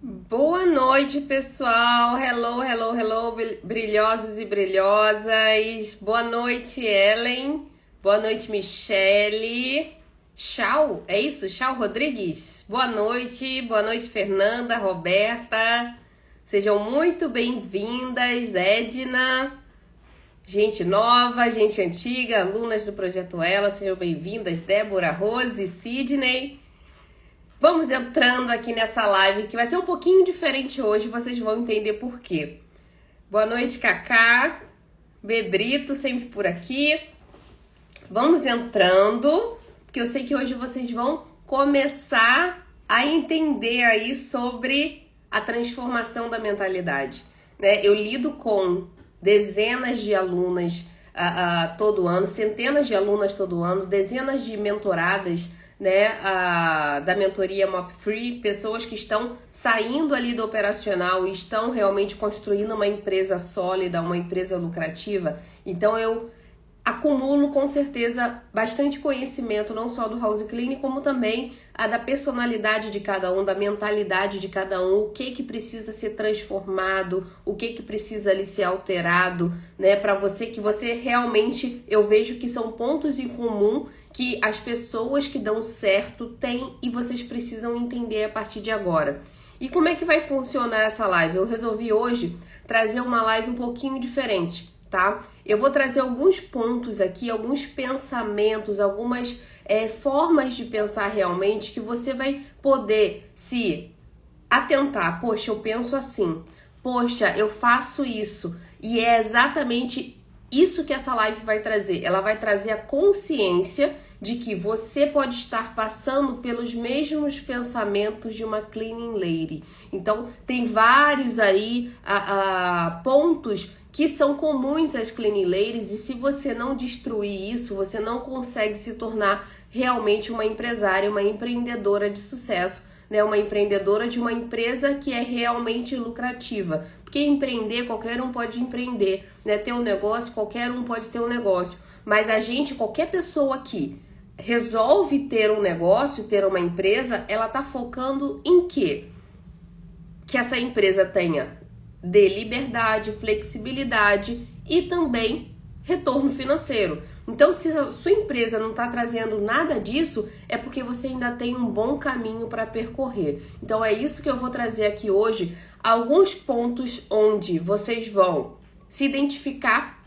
Boa noite, pessoal. Hello, hello, hello, brilhosos e brilhosas. Boa noite, Ellen. Boa noite, Michele. Tchau, é isso? Tchau, Rodrigues. Boa noite, Fernanda, Roberta. Sejam muito bem-vindas, Edna. Gente nova, gente antiga, alunas do Projeto Ela, sejam bem-vindas, Débora, Rose, Sidney. Vamos entrando aqui nessa live, que vai ser um pouquinho diferente hoje, vocês vão entender por quê. Boa noite, Cacá, Bebrito, sempre por aqui. Vamos entrando, porque eu sei que hoje vocês vão começar a entender aí sobre a transformação da mentalidade, né? Eu lido com dezenas de alunas todo ano, centenas de alunas todo ano, dezenas de mentoradas, né, da mentoria Mop Free, pessoas que estão saindo ali do operacional e estão realmente construindo uma empresa sólida, uma empresa lucrativa. Então eu acumulo com certeza bastante conhecimento, não só do House Clean, como também da personalidade de cada um, da mentalidade de cada um, o que precisa ser transformado, o que precisa ali ser alterado, né, para você, que você realmente, eu vejo que são pontos em comum que as pessoas que dão certo têm e vocês precisam entender a partir de agora. E como é que vai funcionar essa live? Eu resolvi hoje trazer uma live um pouquinho diferente, tá? Eu vou trazer alguns pontos aqui, alguns pensamentos, algumas formas de pensar realmente que você vai poder se atentar. Poxa, eu penso assim. Poxa, eu faço isso. E é exatamente isso que essa live vai trazer. Ela vai trazer a consciência de que você pode estar passando pelos mesmos pensamentos de uma cleaning lady. Então, tem vários aí pontos que são comuns às cleaning ladies, e se você não destruir isso, você não consegue se tornar realmente uma empresária, uma empreendedora de sucesso, né? Uma empreendedora de uma empresa que é realmente lucrativa. Porque empreender, qualquer um pode empreender, né? Ter um negócio, qualquer um pode ter um negócio. Mas qualquer pessoa que resolve ter um negócio, ter uma empresa, ela tá focando em quê? Que essa empresa tenha de liberdade, flexibilidade e também retorno financeiro. Então, se a sua empresa não está trazendo nada disso, é porque você ainda tem um bom caminho para percorrer. Então, é isso que eu vou trazer aqui hoje, alguns pontos onde vocês vão se identificar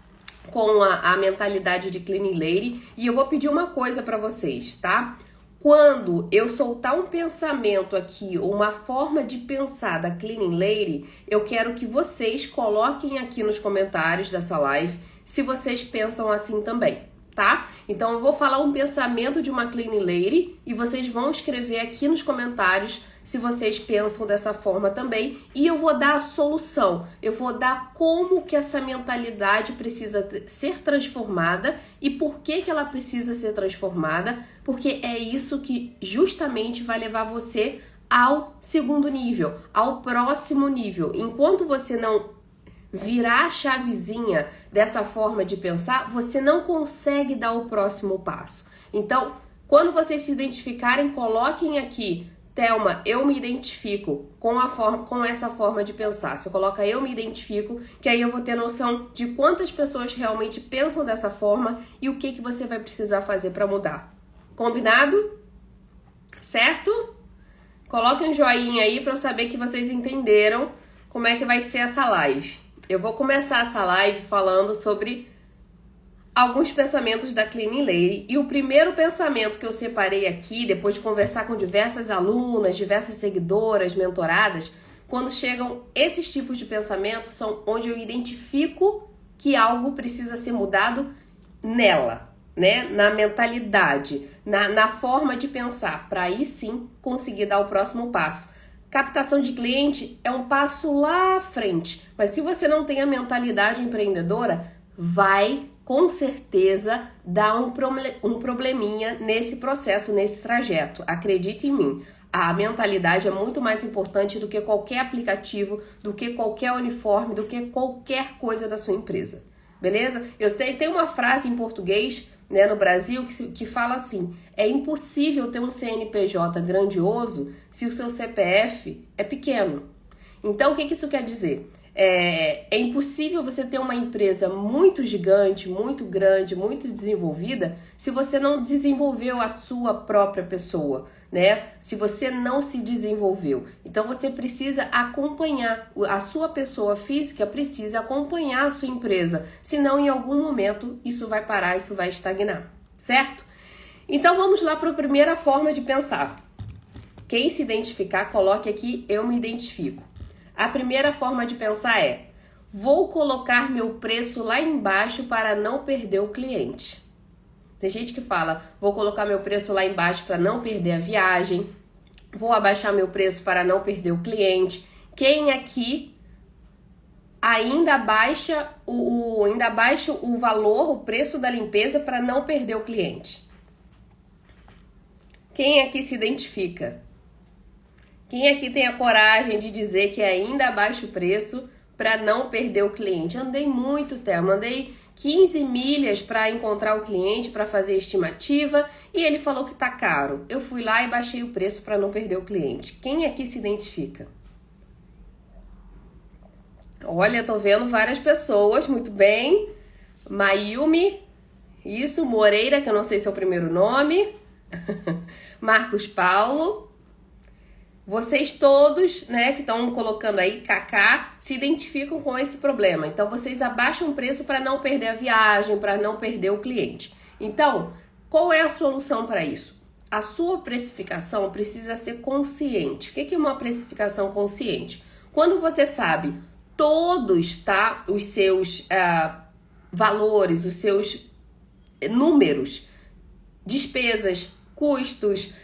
com a mentalidade de cleaning lady. E eu vou pedir uma coisa para vocês, tá? Quando eu soltar um pensamento aqui, uma forma de pensar da cleaning lady, eu quero que vocês coloquem aqui nos comentários dessa live se vocês pensam assim também, tá? Então eu vou falar um pensamento de uma cleaning lady e vocês vão escrever aqui nos comentários se vocês pensam dessa forma também, e eu vou dar a solução, eu vou dar como que essa mentalidade precisa ser transformada e por que ela precisa ser transformada, porque é isso que justamente vai levar você ao segundo nível, ao próximo nível. Enquanto você não virar a chavezinha dessa forma de pensar, você não consegue dar o próximo passo. Então, quando vocês se identificarem, coloquem aqui: Thelma, eu me identifico com essa forma de pensar. Você coloca eu me identifico, que aí eu vou ter noção de quantas pessoas realmente pensam dessa forma e o que você vai precisar fazer para mudar. Combinado? Certo? Coloquem um joinha aí para eu saber que vocês entenderam como é que vai ser essa live. Eu vou começar essa live falando sobre alguns pensamentos da cleaning lady, e o primeiro pensamento que eu separei aqui, depois de conversar com diversas alunas, diversas seguidoras, mentoradas, quando chegam esses tipos de pensamentos, são onde eu identifico que algo precisa ser mudado nela, né? Na mentalidade, na forma de pensar, para aí sim conseguir dar o próximo passo. Captação de cliente é um passo lá à frente, mas se você não tem a mentalidade empreendedora, vai com certeza dá um probleminha nesse processo, nesse trajeto. Acredite em mim, a mentalidade é muito mais importante do que qualquer aplicativo, do que qualquer uniforme, do que qualquer coisa da sua empresa. Beleza? Eu tenho uma frase em português né, no Brasil que fala assim: é impossível ter um CNPJ grandioso se o seu CPF é pequeno. Então, o que isso quer dizer? É impossível você ter uma empresa muito gigante, muito grande, muito desenvolvida, se você não desenvolveu a sua própria pessoa, né? Se você não se desenvolveu. Então, você precisa acompanhar, a sua pessoa física precisa acompanhar a sua empresa, senão em algum momento isso vai parar, isso vai estagnar, certo? Então, vamos lá para a primeira forma de pensar. Quem se identificar, coloque aqui, eu me identifico. A primeira forma de pensar é: vou colocar meu preço lá embaixo para não perder o cliente. Tem gente que fala: vou colocar meu preço lá embaixo para não perder a viagem, vou abaixar meu preço para não perder o cliente. Quem aqui ainda baixa o valor, o preço da limpeza para não perder o cliente? Quem aqui se identifica? Quem aqui tem a coragem de dizer que ainda abaixa o preço para não perder o cliente? Andei muito, Thelma, andei 15 milhas para encontrar o cliente, para fazer estimativa, e ele falou que tá caro. Eu fui lá e baixei o preço para não perder o cliente. Quem aqui se identifica? Olha, tô vendo várias pessoas, muito bem. Mayumi, isso, Moreira, que eu não sei se é o primeiro nome. Marcos Paulo. Vocês todos, né, que estão colocando aí Kaká, se identificam com esse problema. Então, vocês abaixam o preço para não perder a viagem, para não perder o cliente. Então, qual é a solução para isso? A sua precificação precisa ser consciente. O que é uma precificação consciente? Quando você sabe todos, tá, os seus valores, os seus números, despesas, custos,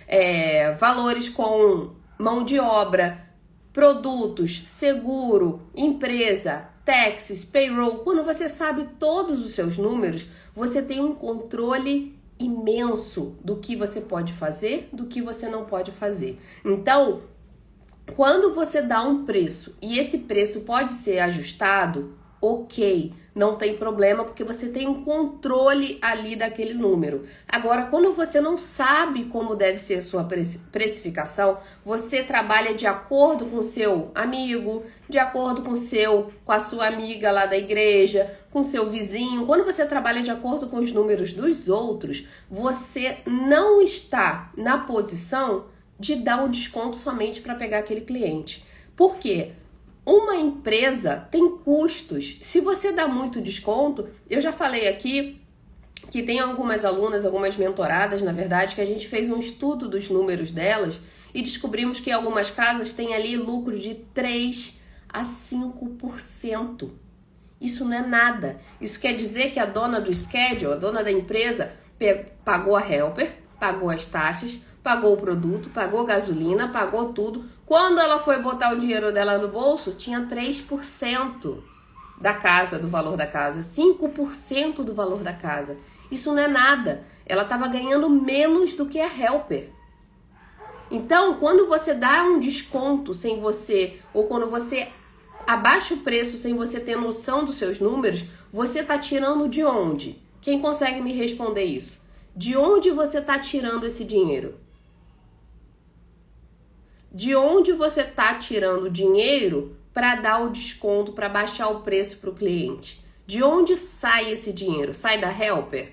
valores com mão de obra, produtos, seguro, empresa, taxes, payroll. Quando você sabe todos os seus números, você tem um controle imenso do que você pode fazer, do que você não pode fazer. Então, quando você dá um preço e esse preço pode ser ajustado, ok, não tem problema, porque você tem um controle ali daquele número. Agora, quando você não sabe como deve ser a sua precificação, você trabalha de acordo com o seu amigo, de acordo com a sua amiga lá da igreja, com o seu vizinho. Quando você trabalha de acordo com os números dos outros, você não está na posição de dar um desconto somente para pegar aquele cliente. Por quê? Uma empresa tem custos. Se você dá muito desconto, eu já falei aqui que tem algumas alunas, algumas mentoradas, na verdade, que a gente fez um estudo dos números delas e descobrimos que algumas casas têm ali lucro de 3 a 5%. Isso não é nada. Isso quer dizer que a dona do schedule, a dona da empresa, pagou a helper, pagou as taxas, pagou o produto, pagou gasolina, pagou tudo. Quando ela foi botar o dinheiro dela no bolso, tinha 3% da casa, do valor da casa, 5% do valor da casa. Isso não é nada. Ela estava ganhando menos do que a helper. Então, quando você dá um desconto sem você, ou quando você abaixa o preço sem você ter noção dos seus números, você está tirando de onde? Quem consegue me responder isso? De onde você está tirando esse dinheiro? De onde você está tirando dinheiro para dar o desconto, para baixar o preço para o cliente? De onde sai esse dinheiro? Sai da helper?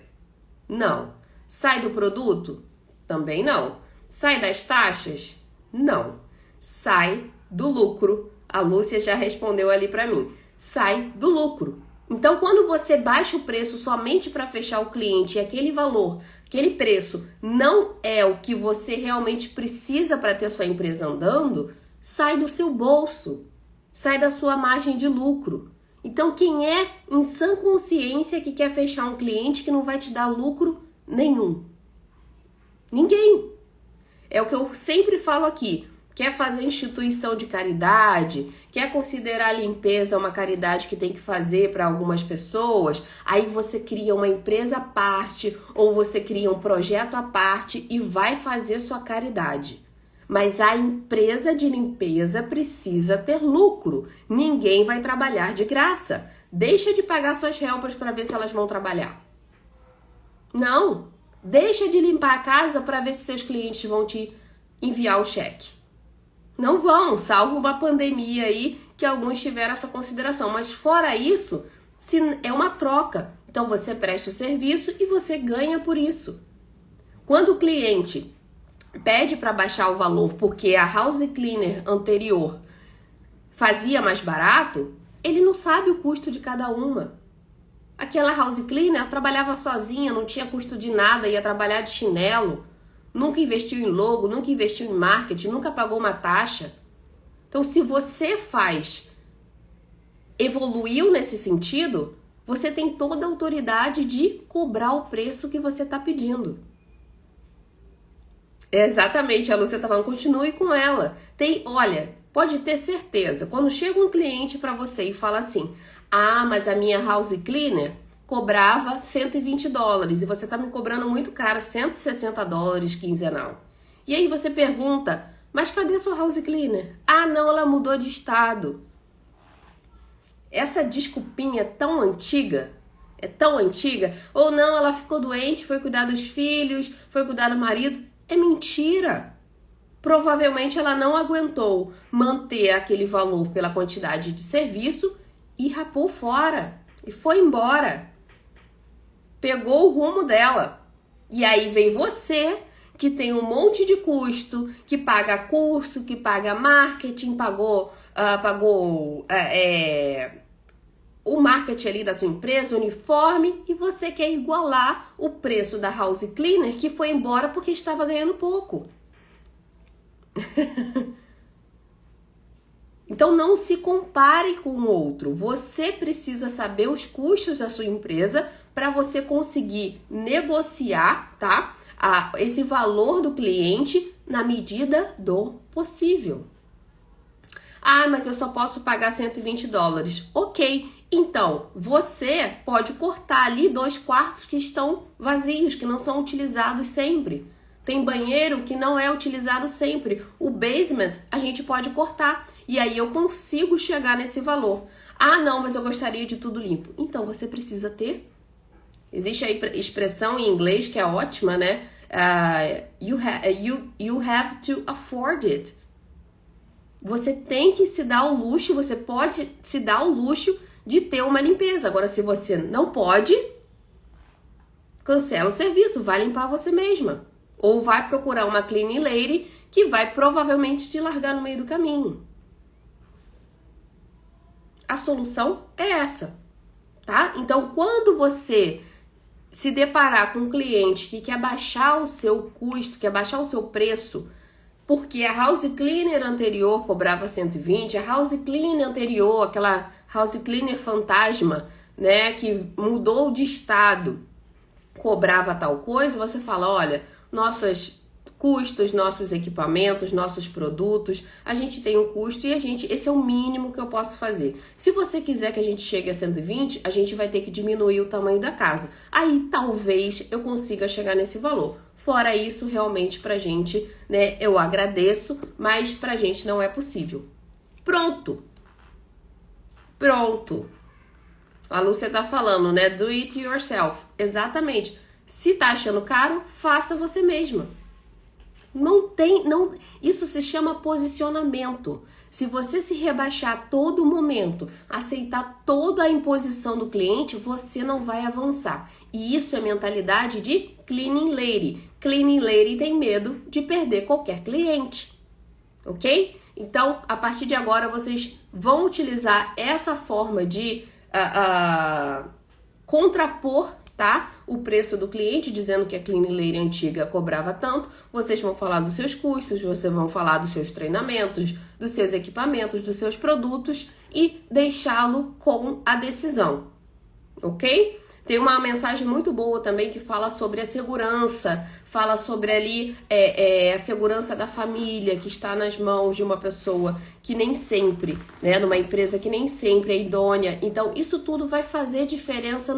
Não. Sai do produto? Também não. Sai das taxas? Não. Sai do lucro. A Lúcia já respondeu ali para mim. Sai do lucro. Então, quando você baixa o preço somente para fechar o cliente e aquele valor, aquele preço não é o que você realmente precisa para ter sua empresa andando, sai do seu bolso, sai da sua margem de lucro. Então, quem é em sã consciência que quer fechar um cliente que não vai te dar lucro nenhum? Ninguém. É o que eu sempre falo aqui. Quer fazer instituição de caridade, quer considerar a limpeza uma caridade que tem que fazer para algumas pessoas, aí você cria uma empresa à parte ou você cria um projeto à parte e vai fazer sua caridade. Mas a empresa de limpeza precisa ter lucro. Ninguém vai trabalhar de graça. Deixa de pagar suas helpers para ver se elas vão trabalhar. Não. Deixa de limpar a casa para ver se seus clientes vão te enviar o cheque. Não vão, salvo uma pandemia aí que alguns tiveram essa consideração. Mas fora isso, é uma troca. Então você presta o serviço e você ganha por isso. Quando o cliente pede para baixar o valor porque a house cleaner anterior fazia mais barato, ele não sabe o custo de cada uma. Aquela house cleaner trabalhava sozinha, não tinha custo de nada, ia trabalhar de chinelo, nunca investiu em logo, nunca investiu em marketing, nunca pagou uma taxa. Então, se você evoluiu nesse sentido, você tem toda a autoridade de cobrar o preço que você está pedindo. Exatamente, a Lúcia tá falando, continue com ela. Olha, pode ter certeza, quando chega um cliente para você e fala assim, mas a minha house cleaner cobrava $120 e você tá me cobrando muito caro, $160 quinzenal. E aí você pergunta, mas cadê sua house cleaner? Não, ela mudou de estado. Essa desculpinha é tão antiga, ou não, ela ficou doente, foi cuidar dos filhos, foi cuidar do marido. É mentira. Provavelmente ela não aguentou manter aquele valor pela quantidade de serviço e rapou fora. E foi embora. Pegou o rumo dela. E aí vem você, que tem um monte de custo, que paga curso, que paga marketing, pagou o marketing ali da sua empresa, uniforme, e você quer igualar o preço da house cleaner que foi embora porque estava ganhando pouco. Então não se compare com o outro. Você precisa saber os custos da sua empresa para você conseguir negociar, tá? Esse valor do cliente na medida do possível. Mas eu só posso pagar $120. Ok, então você pode cortar ali 2/4 que estão vazios, que não são utilizados sempre. Tem banheiro que não é utilizado sempre. O basement a gente pode cortar. E aí eu consigo chegar nesse valor. Não, mas eu gostaria de tudo limpo. Então você precisa ter. Existe a expressão em inglês que é ótima, né? You have to afford it. Você tem que se dar o luxo, você pode se dar o luxo de ter uma limpeza. Agora, se você não pode, cancela o serviço, vai limpar você mesma. Ou vai procurar uma cleaning lady que vai provavelmente te largar no meio do caminho. A solução é essa, tá? Então, quando você se deparar com um cliente que quer baixar o seu custo, quer baixar o seu preço, porque a house cleaner anterior cobrava 120, a house cleaner anterior, aquela house cleaner fantasma, né, que mudou de estado, cobrava tal coisa, você fala, olha, nossos custos, nossos equipamentos, nossos produtos, a gente tem um custo e esse é o mínimo que eu posso fazer. Se você quiser que a gente chegue a 120, a gente vai ter que diminuir o tamanho da casa. Aí talvez eu consiga chegar nesse valor. Fora isso, realmente pra gente, né, eu agradeço, mas pra gente não é possível. Pronto. A Lúcia tá falando, né, do it yourself. Exatamente. Se tá achando caro, faça você mesma. Isso se chama posicionamento. Se você se rebaixar a todo momento, aceitar toda a imposição do cliente, você não vai avançar. E isso é mentalidade de cleaning lady. Cleaning lady tem medo de perder qualquer cliente, ok? Então, a partir de agora, vocês vão utilizar essa forma de contrapor, tá? O preço do cliente, dizendo que a cleaning lady antiga cobrava tanto. Vocês vão falar dos seus custos, vocês vão falar dos seus treinamentos, dos seus equipamentos, dos seus produtos e deixá-lo com a decisão, ok? Tem uma mensagem muito boa também que fala sobre a segurança, fala sobre ali a segurança da família que está nas mãos de uma pessoa que nem sempre, né, numa empresa que nem sempre é idônea. Então, isso tudo vai fazer diferença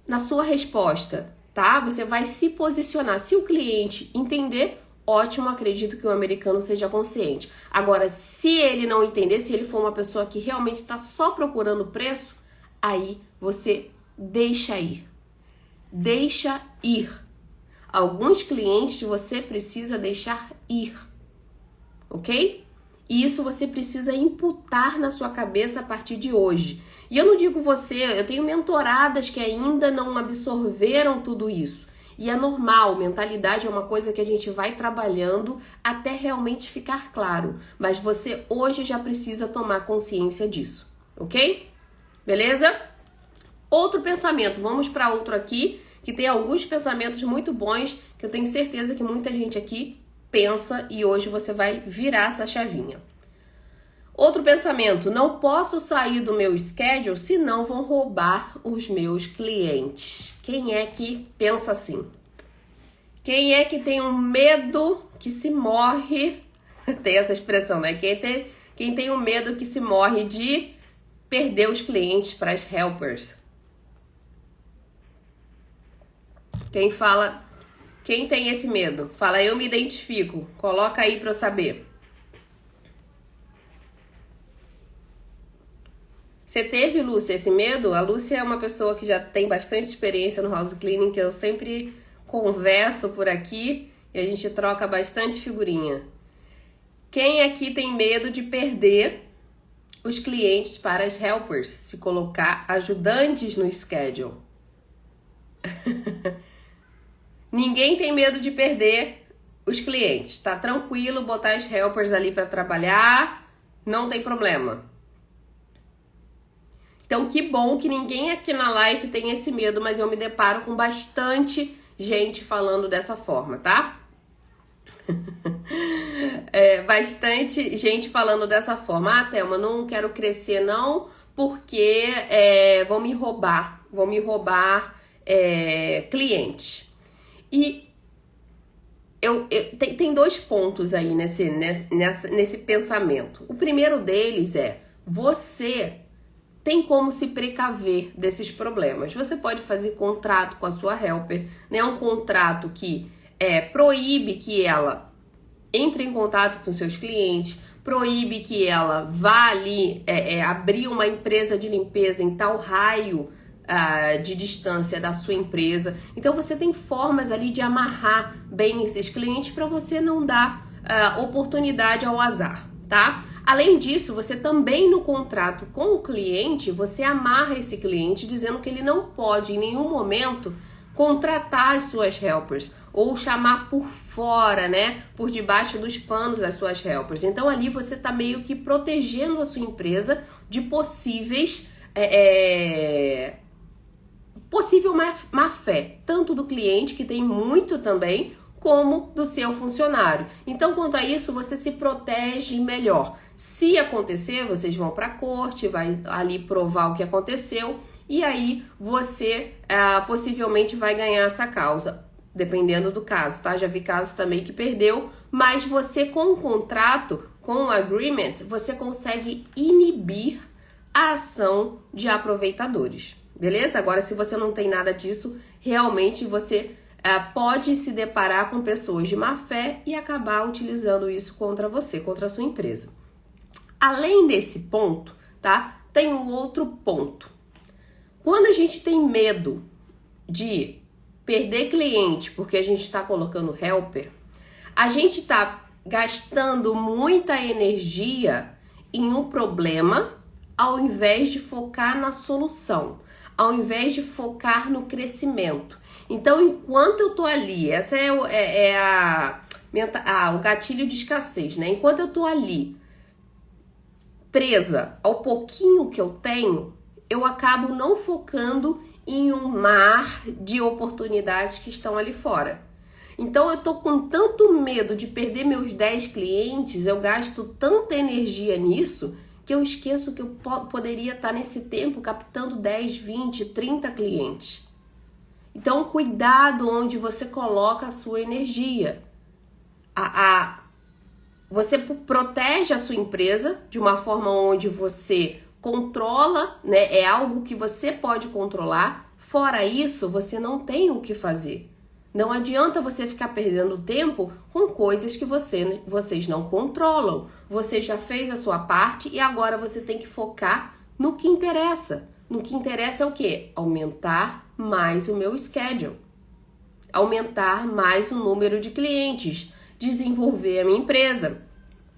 na sua resposta, tá? Você vai se posicionar. Se o cliente entender, ótimo, acredito que o americano seja consciente. Agora, se ele não entender, se ele for uma pessoa que realmente está só procurando preço, aí você deixa ir. Deixa ir. Alguns clientes você precisa deixar ir, ok? E isso você precisa imputar na sua cabeça a partir de hoje. E eu não digo você, eu tenho mentoradas que ainda não absorveram tudo isso. E é normal, mentalidade é uma coisa que a gente vai trabalhando até realmente ficar claro. Mas você hoje já precisa tomar consciência disso, ok? Beleza? Outro pensamento, vamos para outro aqui, que tem alguns pensamentos muito bons, que eu tenho certeza que muita gente aqui pensa e hoje você vai virar essa chavinha. Outro pensamento, não posso sair do meu schedule, senão vão roubar os meus clientes. Quem é que pensa assim? Quem é que tem um medo que se morre? Tem essa expressão, né? Quem tem um medo que se morre de perder os clientes para as helpers? Quem tem esse medo? Fala, eu me identifico. Coloca aí para eu saber. Você teve, Lúcia, esse medo? A Lúcia é uma pessoa que já tem bastante experiência no house cleaning, que eu sempre converso por aqui e a gente troca bastante figurinha. Quem aqui tem medo de perder os clientes para as helpers? Se colocar ajudantes no schedule. Ninguém tem medo de perder os clientes. Tá tranquilo botar as helpers ali para trabalhar, não tem problema. Então, que bom que ninguém aqui na live tem esse medo, mas eu me deparo com bastante gente falando dessa forma, tá? Bastante gente falando dessa forma. Ah, Thelma, não quero crescer não, porque vão me roubar clientes. E tem dois pontos aí nesse pensamento. O primeiro deles é, você tem como se precaver desses problemas. Você pode fazer contrato com a sua helper, né? Um contrato que proíbe que ela entre em contato com seus clientes, proíbe que ela vá ali abrir uma empresa de limpeza em tal raio de distância da sua empresa. Então você tem formas ali de amarrar bem esses clientes para você não dar oportunidade ao azar, tá? Além disso, você também no contrato com o cliente, você amarra esse cliente dizendo que ele não pode em nenhum momento contratar as suas helpers ou chamar por fora, né, por debaixo dos panos as suas helpers. Então ali você tá meio que protegendo a sua empresa de possível má fé, tanto do cliente, que tem muito também, como do seu funcionário. Então, quanto a isso, você se protege melhor. Se acontecer, vocês vão para a corte, vai ali provar o que aconteceu, e aí você possivelmente vai ganhar essa causa, dependendo do caso, tá? Já vi casos também que perdeu, mas você com o contrato, com o agreement, você consegue inibir a ação de aproveitadores, beleza? Agora, se você não tem nada disso, realmente você pode se deparar com pessoas de má fé e acabar utilizando isso contra você, contra a sua empresa. Além desse ponto, tá? Tem um outro ponto. Quando a gente tem medo de perder cliente porque a gente está colocando helper, a gente está gastando muita energia em um problema ao invés de focar na solução, ao invés de focar no crescimento. Então, enquanto eu tô ali, essa o gatilho de escassez, né? Enquanto eu tô ali presa ao pouquinho que eu tenho, eu acabo não focando em um mar de oportunidades que estão ali fora. Então, eu tô com tanto medo de perder meus 10 clientes, eu gasto tanta energia nisso, que eu esqueço que eu poderia estar nesse tempo captando 10, 20, 30 clientes. Então, cuidado onde você coloca a sua energia. Você protege a sua empresa de uma forma onde você controla, né? É algo que você pode controlar. Fora isso, você não tem o que fazer. Não adianta você ficar perdendo tempo com coisas que vocês não controlam. Você já fez a sua parte e agora você tem que focar no que interessa. No que interessa é o quê? Aumentar mais o meu schedule, aumentar mais o número de clientes, desenvolver a minha empresa,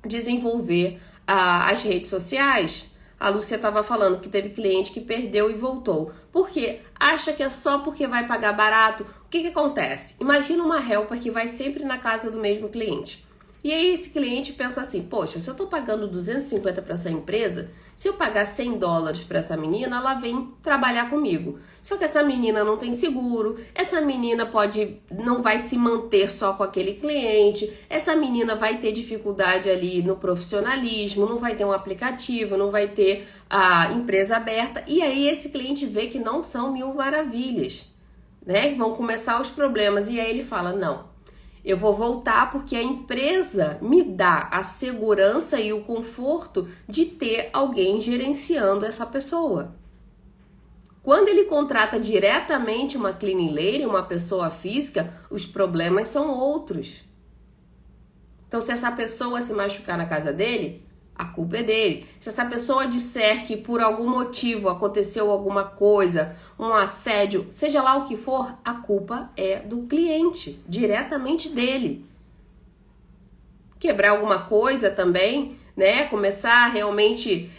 desenvolver as redes sociais. A Lúcia estava falando que teve cliente que perdeu e voltou. Por quê? Acha que é só porque vai pagar barato. O que acontece? Imagina uma helper que vai sempre na casa do mesmo cliente. E aí esse cliente pensa assim, poxa, se eu estou pagando 250 para essa empresa, se eu pagar $100 para essa menina, ela vem trabalhar comigo. Só que essa menina não tem seguro, essa menina não vai se manter só com aquele cliente, essa menina vai ter dificuldade ali no profissionalismo, não vai ter um aplicativo, não vai ter a empresa aberta. E aí esse cliente vê que não são mil maravilhas, né? Vão começar os problemas e aí ele fala, não. Eu vou voltar porque a empresa me dá a segurança e o conforto de ter alguém gerenciando essa pessoa. Quando ele contrata diretamente uma cleaning lady, uma pessoa física, os problemas são outros. Então, se essa pessoa se machucar na casa dele, a culpa é dele. Se essa pessoa disser que por algum motivo aconteceu alguma coisa, um assédio, seja lá o que for, a culpa é do cliente, diretamente dele. Quebrar alguma coisa também, né? Começar a realmente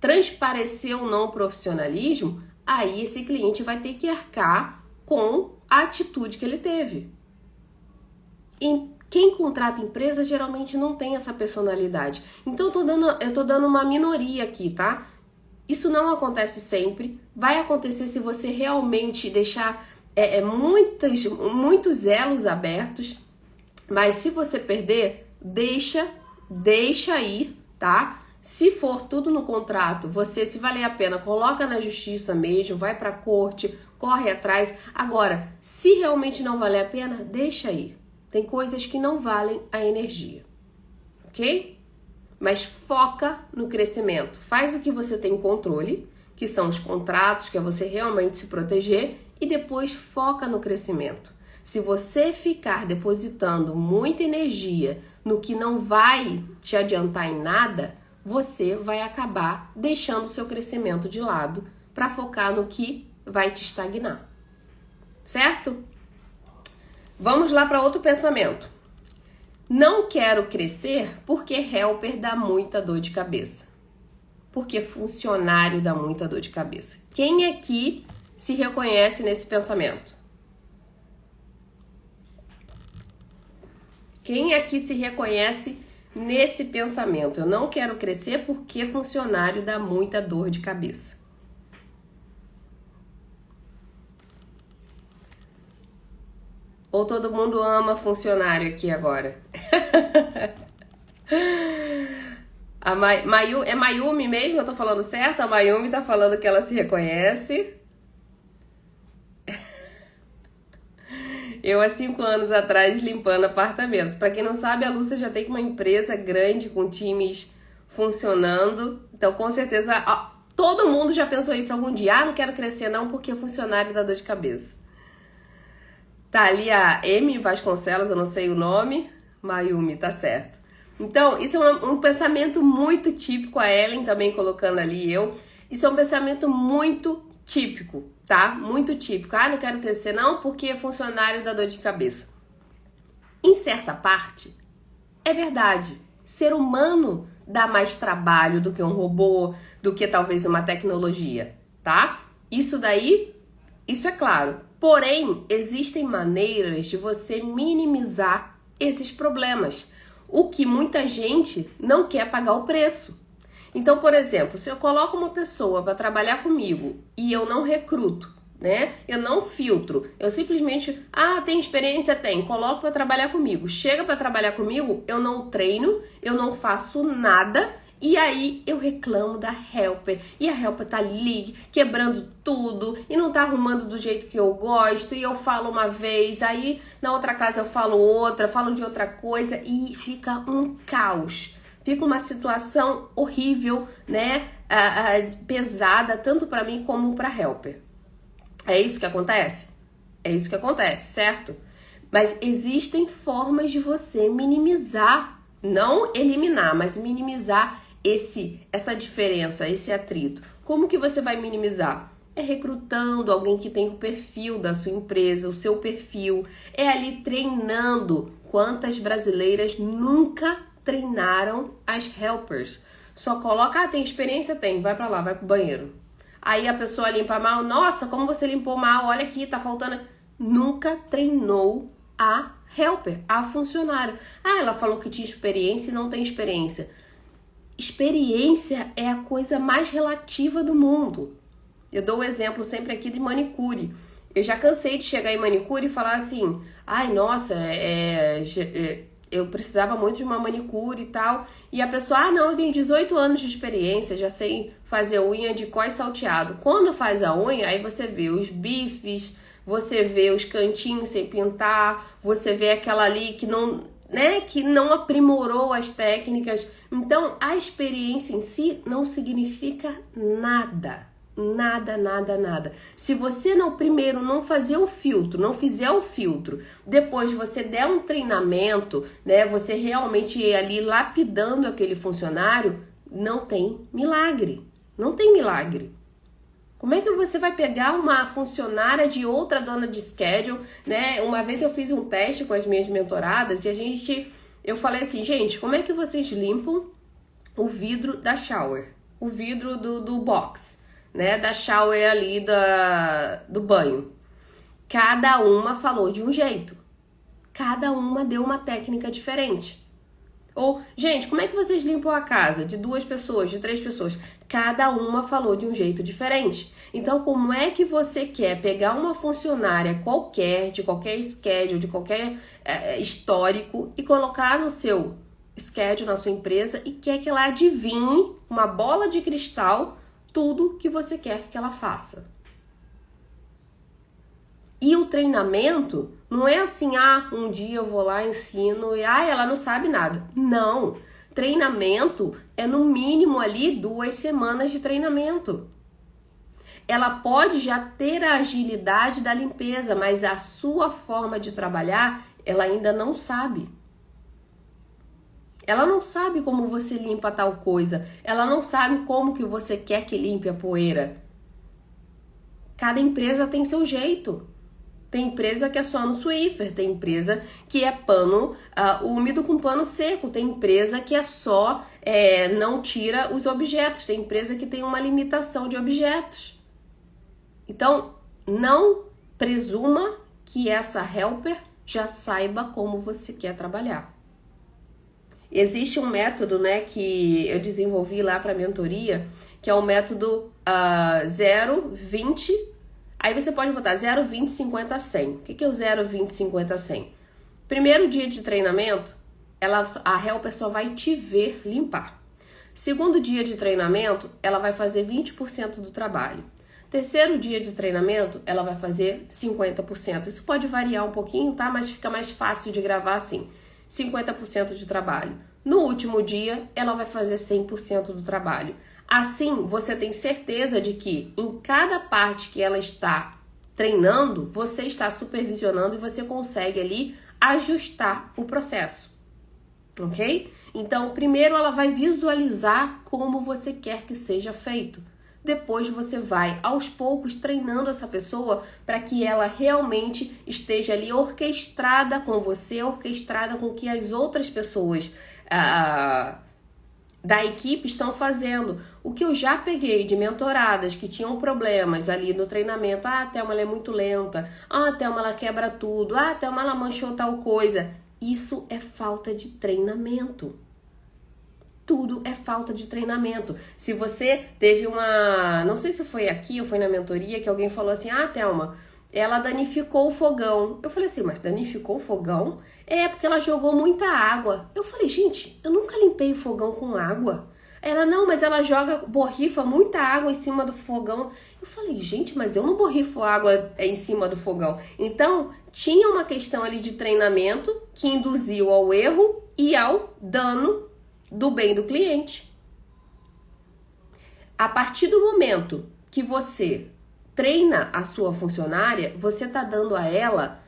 transparecer o não profissionalismo, aí esse cliente vai ter que arcar com a atitude que ele teve. Quem contrata empresa geralmente não tem essa personalidade. Então eu tô dando uma minoria aqui, tá? Isso não acontece sempre. Vai acontecer se você realmente deixar muitos elos abertos. Mas se você perder, deixa ir, tá? Se for tudo no contrato, se valer a pena, coloca na justiça mesmo, vai pra corte, corre atrás. Agora, se realmente não valer a pena, deixa ir. Tem coisas que não valem a energia, ok? Mas foca no crescimento. Faz o que você tem controle, que são os contratos, que é você realmente se proteger, e depois foca no crescimento. Se você ficar depositando muita energia no que não vai te adiantar em nada, você vai acabar deixando o seu crescimento de lado para focar no que vai te estagnar, certo? Vamos lá para outro pensamento. Não quero crescer porque helper dá muita dor de cabeça. Porque funcionário dá muita dor de cabeça. Quem aqui se reconhece nesse pensamento? Quem aqui se reconhece nesse pensamento? Eu não quero crescer porque funcionário dá muita dor de cabeça. Ou todo mundo ama funcionário aqui agora? A é Mayumi mesmo? Eu tô falando certo? A Mayumi tá falando que ela se reconhece. Eu há 5 anos atrás limpando apartamentos. Pra quem não sabe, a Lúcia já tem uma empresa grande com times funcionando. Então, com certeza, todo mundo já pensou isso algum dia. Não quero crescer não porque funcionário dá dor de cabeça. Tá ali a M. Vasconcelos, eu não sei o nome. Mayumi, tá certo. Então, isso é um pensamento muito típico. A Ellen também colocando ali Isso é um pensamento muito típico, tá? Muito típico. Não quero crescer não porque funcionário dá dor de cabeça. Em certa parte, é verdade. Ser humano dá mais trabalho do que um robô, do que talvez uma tecnologia, tá? Isso é claro. Porém, existem maneiras de você minimizar esses problemas. O que muita gente não quer pagar o preço. Então, por exemplo, se eu coloco uma pessoa para trabalhar comigo e eu não recruto, né? Eu não filtro, eu simplesmente, tem experiência? Tem, coloco para trabalhar comigo. Chega para trabalhar comigo, eu não treino, eu não faço nada. E aí eu reclamo da helper, e a helper tá ali quebrando tudo e não tá arrumando do jeito que eu gosto, e eu falo uma vez, aí na outra casa eu falo outra, falo de outra coisa e fica um caos. Fica uma situação horrível, né? Pesada, tanto para mim como para helper. É isso que acontece? É isso que acontece, certo? Mas existem formas de você minimizar, não eliminar, mas minimizar essa diferença, esse atrito. Como que você vai minimizar? É recrutando alguém que tem o perfil da sua empresa, o seu perfil. É ali treinando. Quantas brasileiras nunca treinaram as helpers? Só coloca, tem experiência? Tem, vai pra lá, vai pro banheiro. Aí a pessoa limpa mal, nossa, como você limpou mal, olha aqui, tá faltando. Nunca treinou a helper, a funcionária. Ela falou que tinha experiência e não tem experiência. Experiência é a coisa mais relativa do mundo. Eu dou o exemplo sempre aqui de manicure. Eu já cansei de chegar em manicure e falar assim, ai, nossa, eu precisava muito de uma manicure e tal. E a pessoa, não, eu tenho 18 anos de experiência, já sei fazer unha de cós salteado. Quando faz a unha, aí você vê os bifes, você vê os cantinhos sem pintar, você vê aquela ali que não aprimorou as técnicas. Então, a experiência em si não significa nada. Nada, nada, nada. Se você primeiro não fizer o filtro, depois você der um treinamento, né, você realmente ir ali lapidando aquele funcionário, não tem milagre. Não tem milagre. Como é que você vai pegar uma funcionária de outra dona de schedule, né? Uma vez eu fiz um teste com as minhas mentoradas e eu falei assim, gente, como é que vocês limpam o vidro da shower? O vidro do box, né? Da shower ali do banho. Cada uma falou de um jeito. Cada uma deu uma técnica diferente. Ou, gente, como é que vocês limpam a casa de 2 pessoas, de 3 pessoas? Cada uma falou de um jeito diferente. Então, como é que você quer pegar uma funcionária qualquer, de qualquer schedule, de qualquer histórico, e colocar no seu schedule, na sua empresa, e quer que ela adivinhe, uma bola de cristal, tudo que você quer que ela faça? E o treinamento não é assim, um dia eu vou lá, ensino e ela não sabe nada. Não, treinamento é no mínimo ali 2 semanas de treinamento. Ela pode já ter a agilidade da limpeza, mas a sua forma de trabalhar, ela ainda não sabe. Ela não sabe como você limpa tal coisa. Ela não sabe como que você quer que limpe a poeira. Cada empresa tem seu jeito. Tem empresa que é só no Swiffer, tem empresa que é pano úmido com pano seco, tem empresa que é só, não tira os objetos, tem empresa que tem uma limitação de objetos. Então, não presuma que essa helper já saiba como você quer trabalhar. Existe um método, né, que eu desenvolvi lá para a mentoria, que é o método 0, 20. Aí você pode botar 0, 20, 50, 100. O que é o 0, 20, 50, 100? Primeiro dia de treinamento, a helper só vai te ver limpar. Segundo dia de treinamento, ela vai fazer 20% do trabalho. Terceiro dia de treinamento, ela vai fazer 50%. Isso pode variar um pouquinho, tá? Mas fica mais fácil de gravar assim. 50% de trabalho. No último dia, ela vai fazer 100% do trabalho. Assim, você tem certeza de que em cada parte que ela está treinando, você está supervisionando e você consegue ali ajustar o processo, ok? Então, primeiro ela vai visualizar como você quer que seja feito. Depois você vai, aos poucos, treinando essa pessoa para que ela realmente esteja ali orquestrada com você, orquestrada com o que as outras pessoas da equipe estão fazendo. O que eu já peguei de mentoradas que tinham problemas ali no treinamento, a Thelma ela é muito lenta, a Thelma ela quebra tudo, a Thelma ela manchou tal coisa. Isso é falta de treinamento. Tudo é falta de treinamento. Se você teve não sei se foi aqui ou foi na mentoria, que alguém falou assim, Thelma, ela danificou o fogão. Eu falei assim, mas danificou o fogão? É, porque ela jogou muita água. Eu falei, gente, eu nunca limpei o fogão com água. Ela, não, mas ela borrifa muita água em cima do fogão. Eu falei, gente, mas eu não borrifo água em cima do fogão. Então, tinha uma questão ali de treinamento que induziu ao erro e ao dano do bem do cliente. A partir do momento que você treina a sua funcionária, você está dando a ela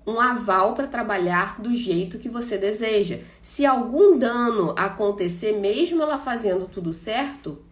um aval para trabalhar do jeito que você deseja. Se algum dano acontecer, mesmo ela fazendo tudo certo,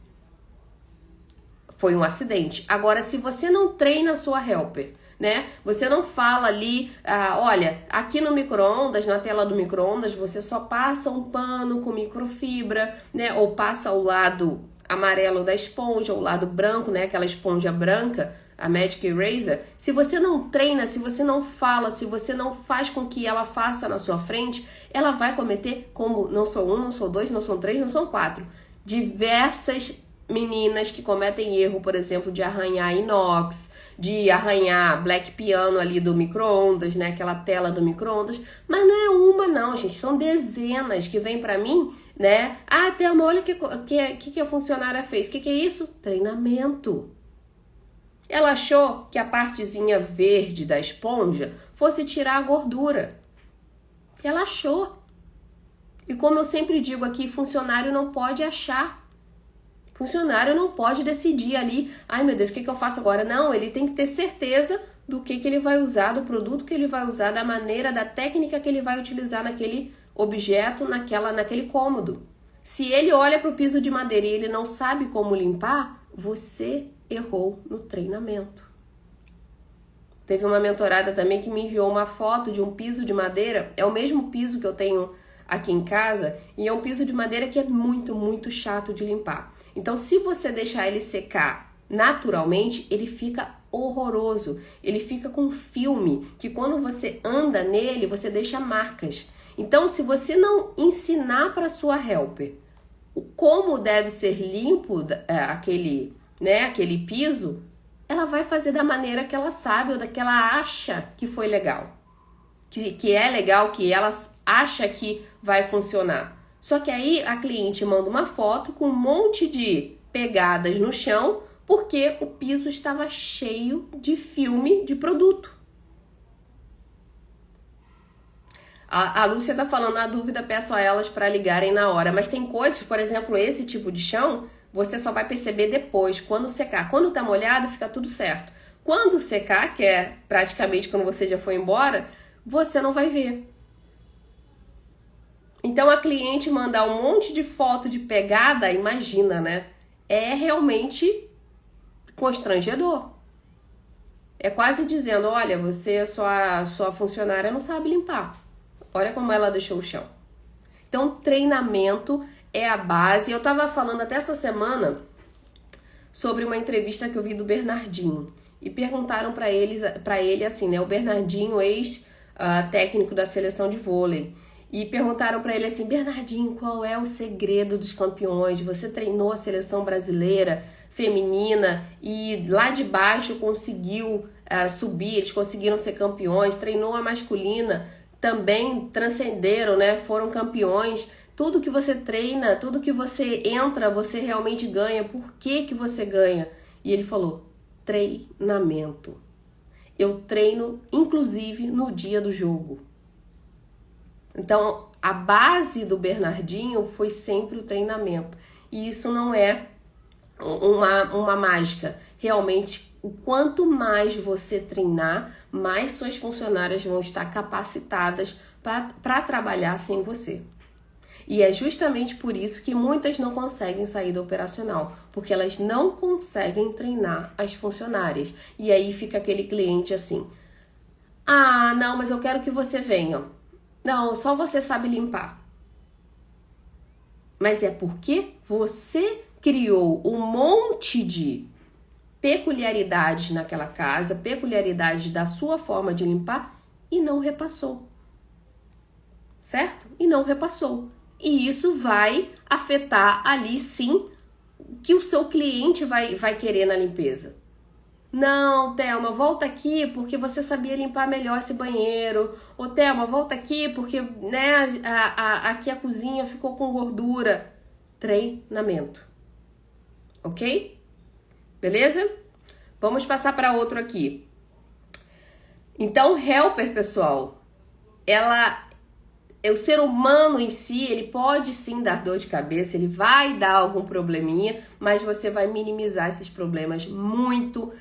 Foi um acidente. Agora, se você não treina a sua helper, né? Você não fala ali, olha, aqui no micro-ondas, na tela do micro-ondas, você só passa um pano com microfibra, né? Ou passa o lado amarelo da esponja, o lado branco, né? Aquela esponja branca, a Magic Eraser. Se você não treina, se você não fala, se você não faz com que ela faça na sua frente, ela vai cometer, como não sou um, não sou dois, não são três, não são quatro, diversas meninas que cometem erro, por exemplo, de arranhar inox, de arranhar black piano ali do micro-ondas, né? Aquela tela do micro-ondas. Mas não é uma não, gente. São dezenas que vêm pra mim, né? Thelma, olha o que a funcionária fez. O que é isso? Treinamento. Ela achou que a partezinha verde da esponja fosse tirar a gordura. Ela achou. E como eu sempre digo aqui, funcionário não pode achar. Funcionário não pode decidir ali, ai meu Deus, o que eu faço agora? Não, ele tem que ter certeza do que ele vai usar, do produto que ele vai usar, da maneira, da técnica que ele vai utilizar naquele objeto, naquele cômodo. Se ele olha para o piso de madeira e ele não sabe como limpar, você errou no treinamento. Teve uma mentorada também que me enviou uma foto de um piso de madeira, é o mesmo piso que eu tenho aqui em casa, e é um piso de madeira que é muito, muito chato de limpar. Então, se você deixar ele secar naturalmente, ele fica horroroso. Ele fica com filme, que quando você anda nele, você deixa marcas. Então, se você não ensinar para sua helper como deve ser limpo aquele piso, ela vai fazer da maneira que ela sabe ou da que ela acha que foi legal. Que é legal, que ela acha que vai funcionar. Só que aí a cliente manda uma foto com um monte de pegadas no chão porque o piso estava cheio de filme de produto. A Lúcia tá falando, na dúvida peço a elas para ligarem na hora. Mas tem coisas, por exemplo, esse tipo de chão, você só vai perceber depois, quando secar. Quando tá molhado, fica tudo certo. Quando secar, que é praticamente quando você já foi embora, você não vai ver. Então a cliente mandar um monte de foto de pegada, imagina, né? É realmente constrangedor. É quase dizendo, olha, sua funcionária não sabe limpar. Olha como ela deixou o chão. Então treinamento é a base. Eu tava falando até essa semana sobre uma entrevista que eu vi do Bernardinho. E perguntaram para ele assim, né? O Bernardinho, ex-técnico da seleção de vôlei. E perguntaram para ele assim, Bernardinho, qual é o segredo dos campeões? Você treinou a seleção brasileira feminina e lá de baixo conseguiu subir, eles conseguiram ser campeões, treinou a masculina, também transcenderam, né? Foram campeões. Tudo que você treina, tudo que você entra, você realmente ganha. Por que você ganha? E ele falou, treinamento. Eu treino, inclusive, no dia do jogo. Então, a base do Bernardinho foi sempre o treinamento. E isso não é uma mágica. Realmente, o quanto mais você treinar, mais suas funcionárias vão estar capacitadas para trabalhar sem você. E é justamente por isso que muitas não conseguem sair do operacional, porque elas não conseguem treinar as funcionárias. E aí fica aquele cliente assim, não, mas eu quero que você venha. Não, só você sabe limpar. Mas é porque você criou um monte de peculiaridades naquela casa, peculiaridades da sua forma de limpar e não repassou. Certo? E não repassou. E isso vai afetar ali sim o que o seu cliente vai querer na limpeza. Não, Thelma, volta aqui porque você sabia limpar melhor esse banheiro. Ô, Thelma, volta aqui porque, né, aqui a cozinha ficou com gordura. Treinamento. Ok? Beleza? Vamos passar para outro aqui. Então, helper, pessoal, o ser humano em si, ele pode sim dar dor de cabeça, ele vai dar algum probleminha, mas você vai minimizar esses problemas muito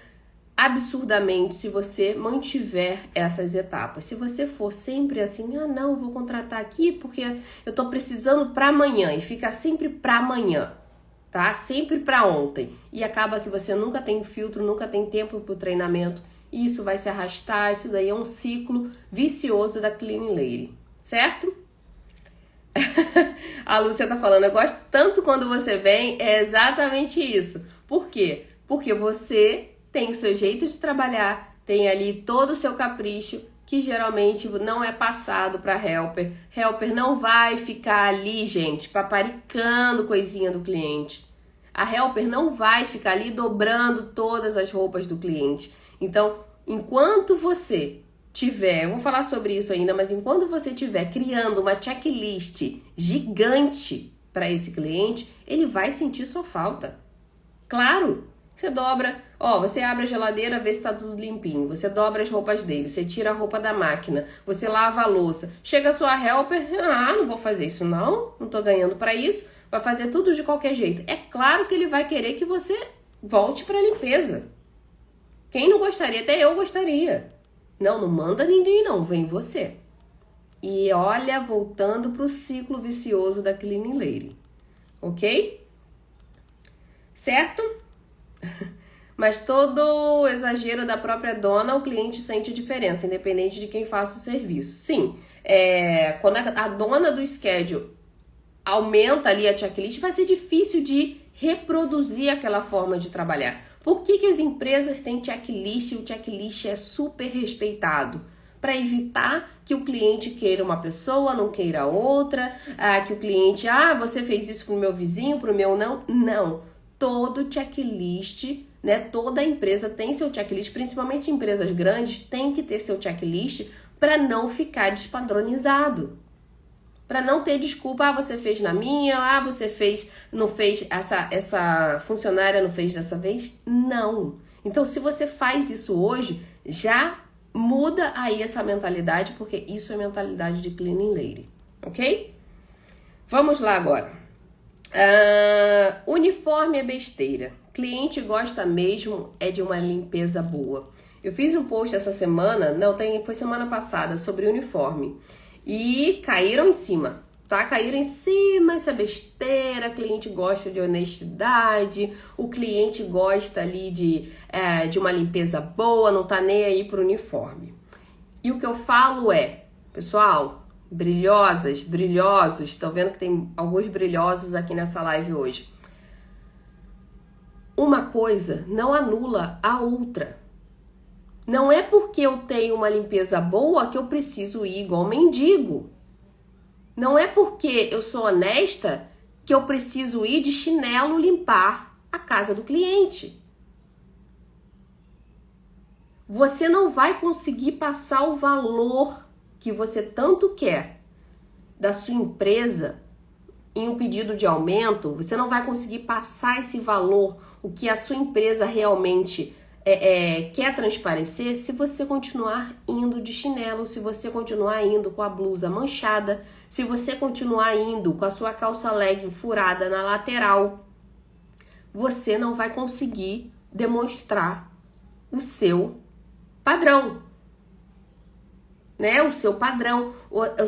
absurdamente se você mantiver essas etapas. Se você for sempre assim, não, vou contratar aqui porque eu tô precisando para amanhã e fica sempre para amanhã. tá? Sempre para ontem. E acaba que você nunca tem filtro, nunca tem tempo para o treinamento. E isso vai se arrastar, isso daí é um ciclo vicioso da Clean Lady, certo? A Lúcia tá falando, eu gosto tanto quando você vem, é exatamente isso. Por quê? Porque você tem o seu jeito de trabalhar, tem ali todo o seu capricho, que geralmente não é passado para helper. Helper não vai ficar ali, gente, paparicando coisinha do cliente. A helper não vai ficar ali dobrando todas as roupas do cliente. Então, enquanto você tiver, eu vou falar sobre isso ainda, mas enquanto você tiver criando uma checklist gigante para esse cliente, ele vai sentir sua falta. Claro, você dobra, você abre a geladeira, vê se tá tudo limpinho, você dobra as roupas dele, você tira a roupa da máquina, você lava a louça, chega a sua helper, não vou fazer isso não tô ganhando para isso, vai fazer tudo de qualquer jeito. É claro que ele vai querer que você volte para a limpeza. Quem não gostaria? Até eu gostaria. Não manda ninguém não, vem você. E olha, voltando pro ciclo vicioso da Cleaning Lady, ok? Certo? Mas todo exagero da própria dona, o cliente sente diferença, independente de quem faça o serviço. Sim, quando a dona do schedule aumenta ali a checklist, vai ser difícil de reproduzir aquela forma de trabalhar. Por que as empresas têm checklist e o checklist é super respeitado? Para evitar que o cliente queira uma pessoa, não queira outra, que o cliente, você fez isso pro meu vizinho, pro meu não. Não, todo checklist, né? Toda empresa tem seu checklist, principalmente empresas grandes, tem que ter seu checklist para não ficar despadronizado. Para não ter desculpa, você fez na minha, você fez, não fez, essa funcionária não fez dessa vez. Não. Então, se você faz isso hoje, já muda aí essa mentalidade, porque isso é mentalidade de Cleaning Lady, ok? Vamos lá agora. Uniforme é besteira. Cliente gosta mesmo de uma limpeza boa. Eu fiz um post essa semana, foi semana passada, sobre uniforme. E caíram em cima, tá? Caíram em cima, isso é besteira, cliente gosta de honestidade, o cliente gosta ali de uma limpeza boa, não tá nem aí pro uniforme. E o que eu falo pessoal, brilhosos, estão vendo que tem alguns brilhosos aqui nessa live hoje. Uma coisa não anula a outra. Não é porque eu tenho uma limpeza boa que eu preciso ir igual mendigo. Não é porque eu sou honesta que eu preciso ir de chinelo limpar a casa do cliente. Você não vai conseguir passar o valor que você tanto quer da sua empresa em um pedido de aumento. Você não vai conseguir passar esse valor, o que a sua empresa realmente quer transparecer, se você continuar indo de chinelo, se você continuar indo com a blusa manchada, se você continuar indo com a sua calça legging furada na lateral. Você não vai conseguir demonstrar o seu padrão, né? O seu padrão, o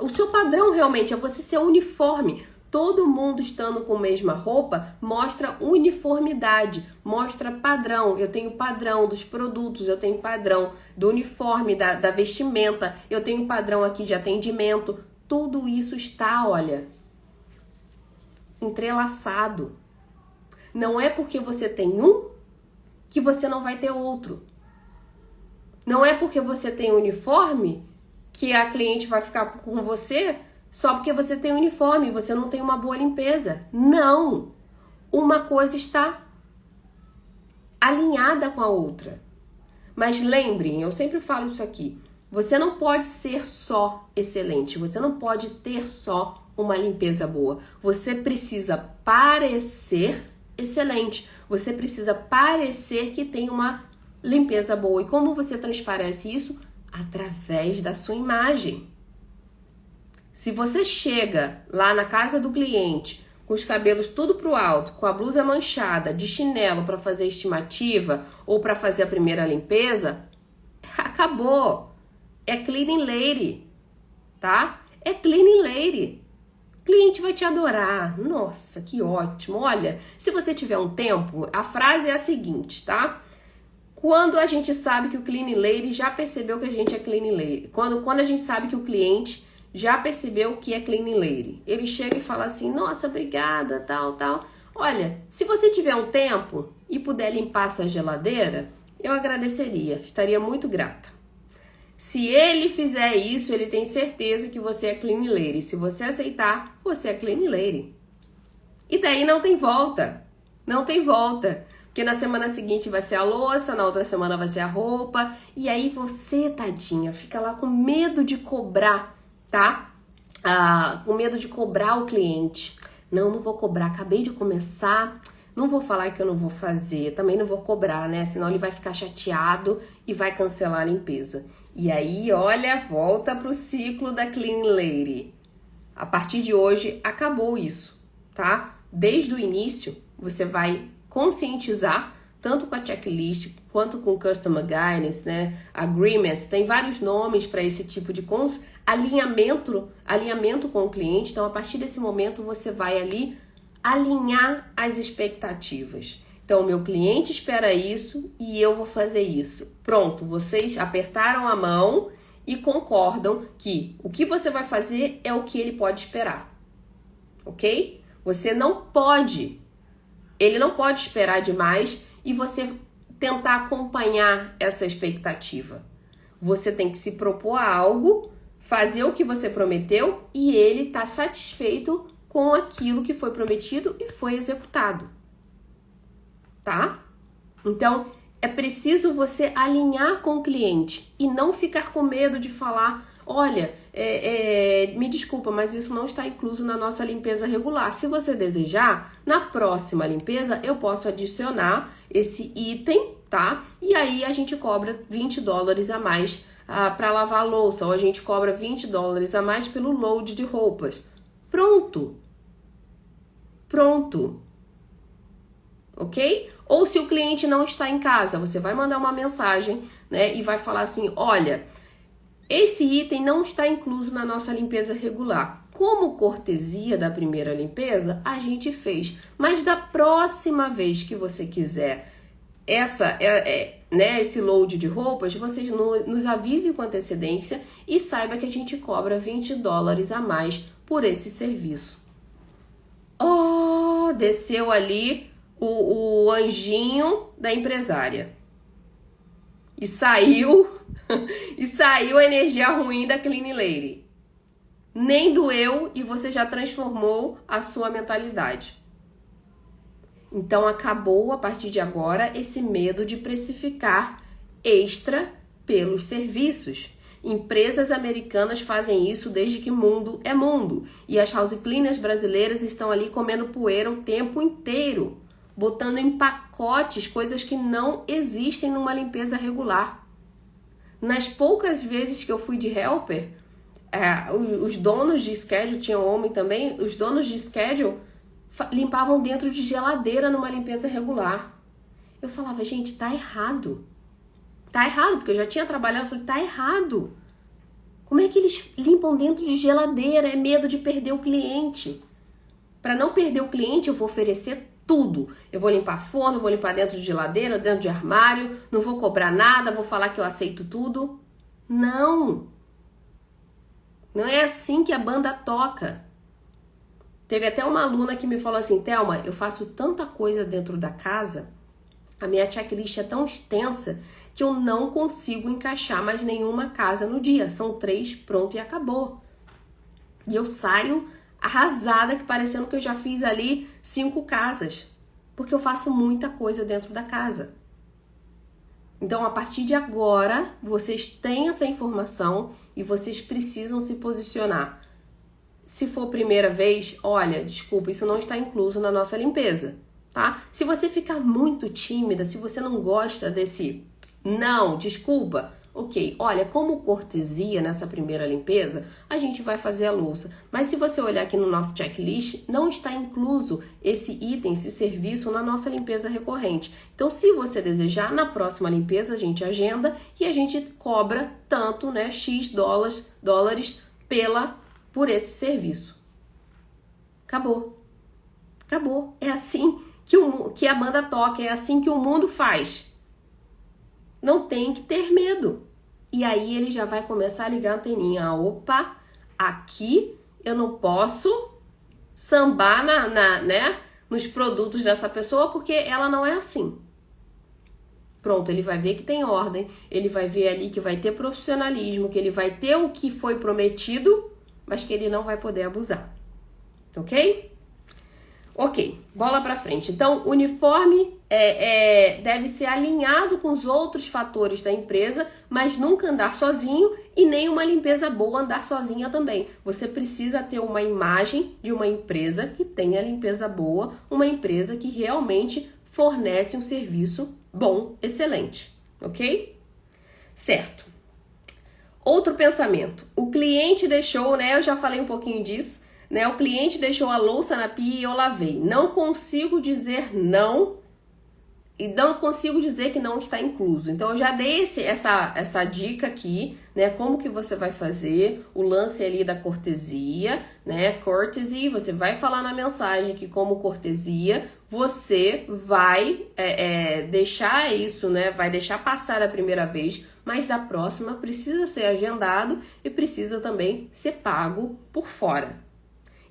seu padrão realmente é você ser uniforme. Todo mundo estando com a mesma roupa mostra uniformidade, mostra padrão. Eu tenho padrão dos produtos, eu tenho padrão do uniforme, da vestimenta, eu tenho padrão aqui de atendimento. Tudo isso está, entrelaçado. Não é porque você tem um que você não vai ter outro. Não é porque você tem uniforme que a cliente vai ficar com você só porque você tem uniforme, você não tem uma boa limpeza. Não! Uma coisa está alinhada com a outra. Mas lembrem, eu sempre falo isso aqui, você não pode ser só excelente, você não pode ter só uma limpeza boa. Você precisa parecer excelente, você precisa parecer que tem uma limpeza boa. E como você transparece isso? Através da sua imagem. Se você chega lá na casa do cliente com os cabelos tudo pro alto, com a blusa manchada, de chinelo para fazer estimativa ou para fazer a primeira limpeza, acabou. É Cleaning Lady, tá? É Cleaning Lady. cliente vai te adorar. Nossa, que ótimo. Olha, se você tiver um tempo, a frase é a seguinte, tá? Quando a gente sabe que o clean lady já percebeu que a gente é clean lady. Quando a gente sabe que o cliente já percebeu que é clean lady. Ele chega e fala assim, nossa, obrigada, tal, tal. Olha, se você tiver um tempo e puder limpar essa geladeira, eu agradeceria, estaria muito grata. Se ele fizer isso, ele tem certeza que você é clean lady. Se você aceitar, você é clean lady. E daí não tem volta. Não tem volta. Porque na semana seguinte vai ser a louça, na outra semana vai ser a roupa. E aí você, tadinha, fica lá com medo de cobrar, tá? Com medo de cobrar o cliente. Não vou cobrar, acabei de começar, não vou falar que eu não vou fazer, também não vou cobrar, né? Senão ele vai ficar chateado e vai cancelar a limpeza. E aí, olha, volta pro ciclo da Clean Lady. A partir de hoje, acabou isso, tá? Desde o início, você vai conscientizar, tanto com a checklist, quanto com o Customer Guidance, né? Agreements, tem vários nomes para esse tipo de alinhamento com o cliente. Então, a partir desse momento, você vai ali alinhar as expectativas. Então, o meu cliente espera isso e eu vou fazer isso. Pronto, vocês apertaram a mão e concordam que o que você vai fazer é o que ele pode esperar, ok? Ele não pode esperar demais e você tentar acompanhar essa expectativa. Você tem que se propor a algo, fazer o que você prometeu e ele está satisfeito com aquilo que foi prometido e foi executado, tá? Então, é preciso você alinhar com o cliente e não ficar com medo de falar, olha, me desculpa, mas isso não está incluso na nossa limpeza regular. Se você desejar, na próxima limpeza eu posso adicionar esse item, tá? E aí a gente cobra $20 a mais para lavar a louça, ou a gente cobra $20 a mais pelo load de roupas. Pronto. Ok? Ou se o cliente não está em casa, você vai mandar uma mensagem, né? E vai falar assim, olha, esse item não está incluso na nossa limpeza regular. Como cortesia da primeira limpeza, a gente fez. Mas da próxima vez que você quiser esse load de roupas, vocês nos avise com antecedência e saiba que a gente cobra $20 a mais por esse serviço. Oh, desceu ali o anjinho da empresária. E saiu a energia ruim da Clean Lady. Nem doeu e você já transformou a sua mentalidade. Então acabou a partir de agora esse medo de precificar extra pelos serviços. Empresas americanas fazem isso desde que mundo é mundo. E as house cleaners brasileiras estão ali comendo poeira o tempo inteiro, botando em pacotes coisas que não existem numa limpeza regular. Nas poucas vezes que eu fui de helper, os donos de schedule, tinha homem também, os donos de schedule limpavam dentro de geladeira numa limpeza regular. Eu falava, gente, tá errado. Tá errado, porque eu já tinha trabalhado, eu falei, tá errado. Como é que eles limpam dentro de geladeira? É medo de perder o cliente. Para não perder o cliente, eu vou oferecer tudo. Eu vou limpar forno, vou limpar dentro de geladeira, dentro de armário, não vou cobrar nada, vou falar que eu aceito tudo. Não. Não é assim que a banda toca. Teve até uma aluna que me falou assim, Thelma, eu faço tanta coisa dentro da casa, a minha checklist é tão extensa que eu não consigo encaixar mais nenhuma casa no dia. São 3, pronto e acabou. E eu saio arrasada, que parecendo que eu já fiz ali 5 casas, porque eu faço muita coisa dentro da casa. Então, a partir de agora, vocês têm essa informação e vocês precisam se posicionar. Se for primeira vez, olha, desculpa, isso não está incluso na nossa limpeza, tá? Se você ficar muito tímida, se você não gosta desse não, desculpa, ok, olha, como cortesia nessa primeira limpeza, a gente vai fazer a louça. Mas se você olhar aqui no nosso checklist, não está incluso esse item, esse serviço na nossa limpeza recorrente. Então, se você desejar, na próxima limpeza a gente agenda e a gente cobra tanto, né, X dólares por esse serviço. Acabou. Acabou. É assim que a banda toca, é assim que o mundo faz. Não tem que ter medo. E aí ele já vai começar a ligar a anteninha. Opa, aqui eu não posso sambar né, nos produtos dessa pessoa porque ela não é assim. Pronto, ele vai ver que tem ordem, ele vai ver ali que vai ter profissionalismo, que ele vai ter o que foi prometido, mas que ele não vai poder abusar. Ok? Ok, bola pra frente. Então, o uniforme deve ser alinhado com os outros fatores da empresa, mas nunca andar sozinho e nem uma limpeza boa andar sozinha também. Você precisa ter uma imagem de uma empresa que tenha limpeza boa, uma empresa que realmente fornece um serviço bom, excelente, ok? Certo. Outro pensamento. O cliente deixou, né? Eu já falei um pouquinho disso. Né? O cliente deixou a louça na pia e eu lavei. Não consigo dizer não e não consigo dizer que não está incluso. Então eu já dei essa dica aqui, né? Como que você vai fazer o lance ali da cortesia, né? Courtesy, você vai falar na mensagem que como cortesia você vai deixar isso, né? Vai deixar passar a primeira vez, mas da próxima precisa ser agendado e precisa também ser pago por fora.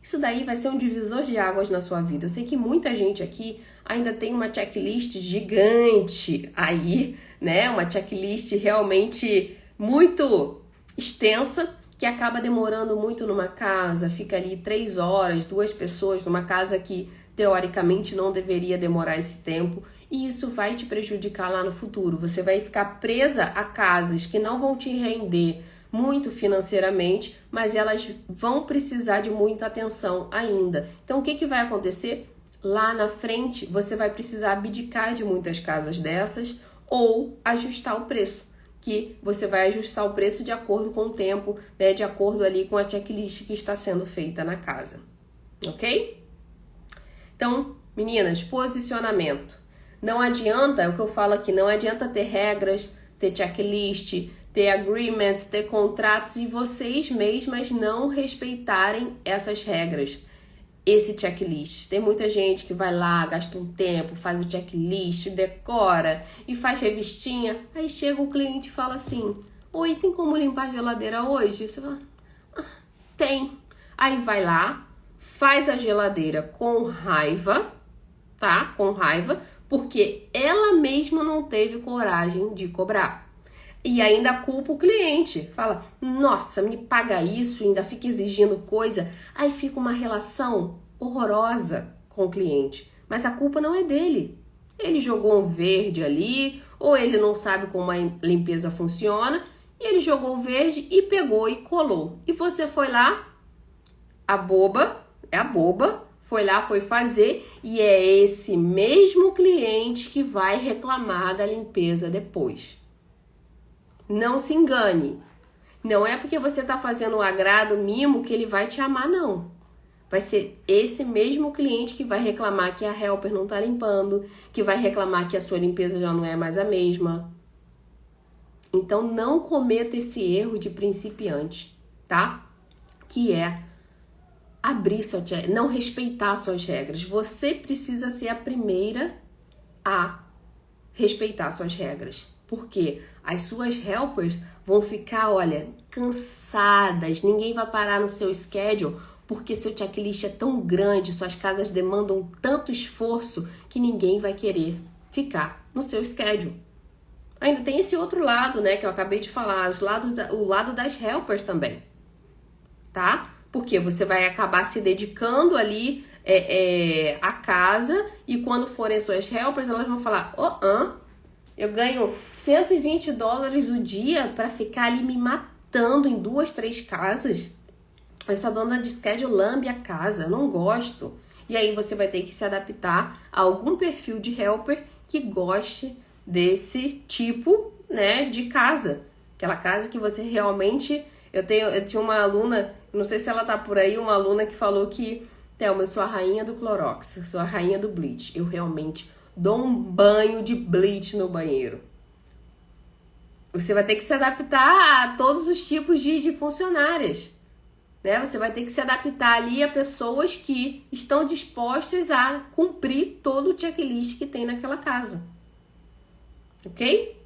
Isso daí vai ser um divisor de águas na sua vida. Eu sei que muita gente aqui ainda tem uma checklist gigante aí, né? Uma checklist realmente muito extensa, que acaba demorando muito numa casa, fica ali 3 horas, 2 pessoas numa casa que teoricamente não deveria demorar esse tempo, e isso vai te prejudicar lá no futuro. Você vai ficar presa a casas que não vão te render muito financeiramente, mas elas vão precisar de muita atenção ainda. Então, o que vai acontecer? Lá na frente, você vai precisar abdicar de muitas casas dessas ou ajustar o preço, que você vai ajustar o preço de acordo com o tempo, né, de acordo ali com a checklist que está sendo feita na casa, ok? Então, meninas, posicionamento. Não adianta, é o que eu falo aqui, não adianta ter regras, ter checklist, ter agreements, ter contratos e vocês mesmas não respeitarem essas regras, esse checklist. Tem muita gente que vai lá, gasta um tempo, faz o checklist, decora e faz revistinha. Aí chega o cliente e fala assim: oi, tem como limpar a geladeira hoje? Você fala: tem. Aí vai lá, faz a geladeira com raiva, tá? Com raiva, porque ela mesma não teve coragem de cobrar. E ainda culpa o cliente. Fala, nossa, me paga isso, ainda fica exigindo coisa. Aí fica uma relação horrorosa com o cliente. Mas a culpa não é dele. Ele jogou um verde ali, ou ele não sabe como a limpeza funciona, e ele jogou o verde e pegou e colou. E você foi lá, a boba, foi lá, foi fazer, e é esse mesmo cliente que vai reclamar da limpeza depois. Não se engane. Não é porque você está fazendo um agrado, mimo, que ele vai te amar, não. Vai ser esse mesmo cliente que vai reclamar que a helper não está limpando, que vai reclamar que a sua limpeza já não é mais a mesma. Então, não cometa esse erro de principiante, tá? Que é não respeitar suas regras. Você precisa ser a primeira a respeitar suas regras. Porque as suas helpers vão ficar, olha, cansadas. Ninguém vai parar no seu schedule porque seu checklist é tão grande, suas casas demandam tanto esforço que ninguém vai querer ficar no seu schedule. Ainda tem esse outro lado, né, que eu acabei de falar, o lado das helpers também, tá? Porque você vai acabar se dedicando ali à casa e quando forem suas helpers, elas vão falar, eu ganho $120 o dia para ficar ali me matando em 2, 3 casas. Essa dona de schedule lambe a casa, não gosto. E aí você vai ter que se adaptar a algum perfil de helper que goste desse tipo, né, de casa. Aquela casa que você realmente... Eu tinha uma aluna, não sei se ela tá por aí, uma aluna que falou que, Thelma, eu sou a rainha do Clorox, sou a rainha do bleach. Eu realmente dou um banho de bleach no banheiro. Você vai ter que se adaptar a todos os tipos de funcionárias. né? Você vai ter que se adaptar ali a pessoas que estão dispostas a cumprir todo o checklist que tem naquela casa. Ok?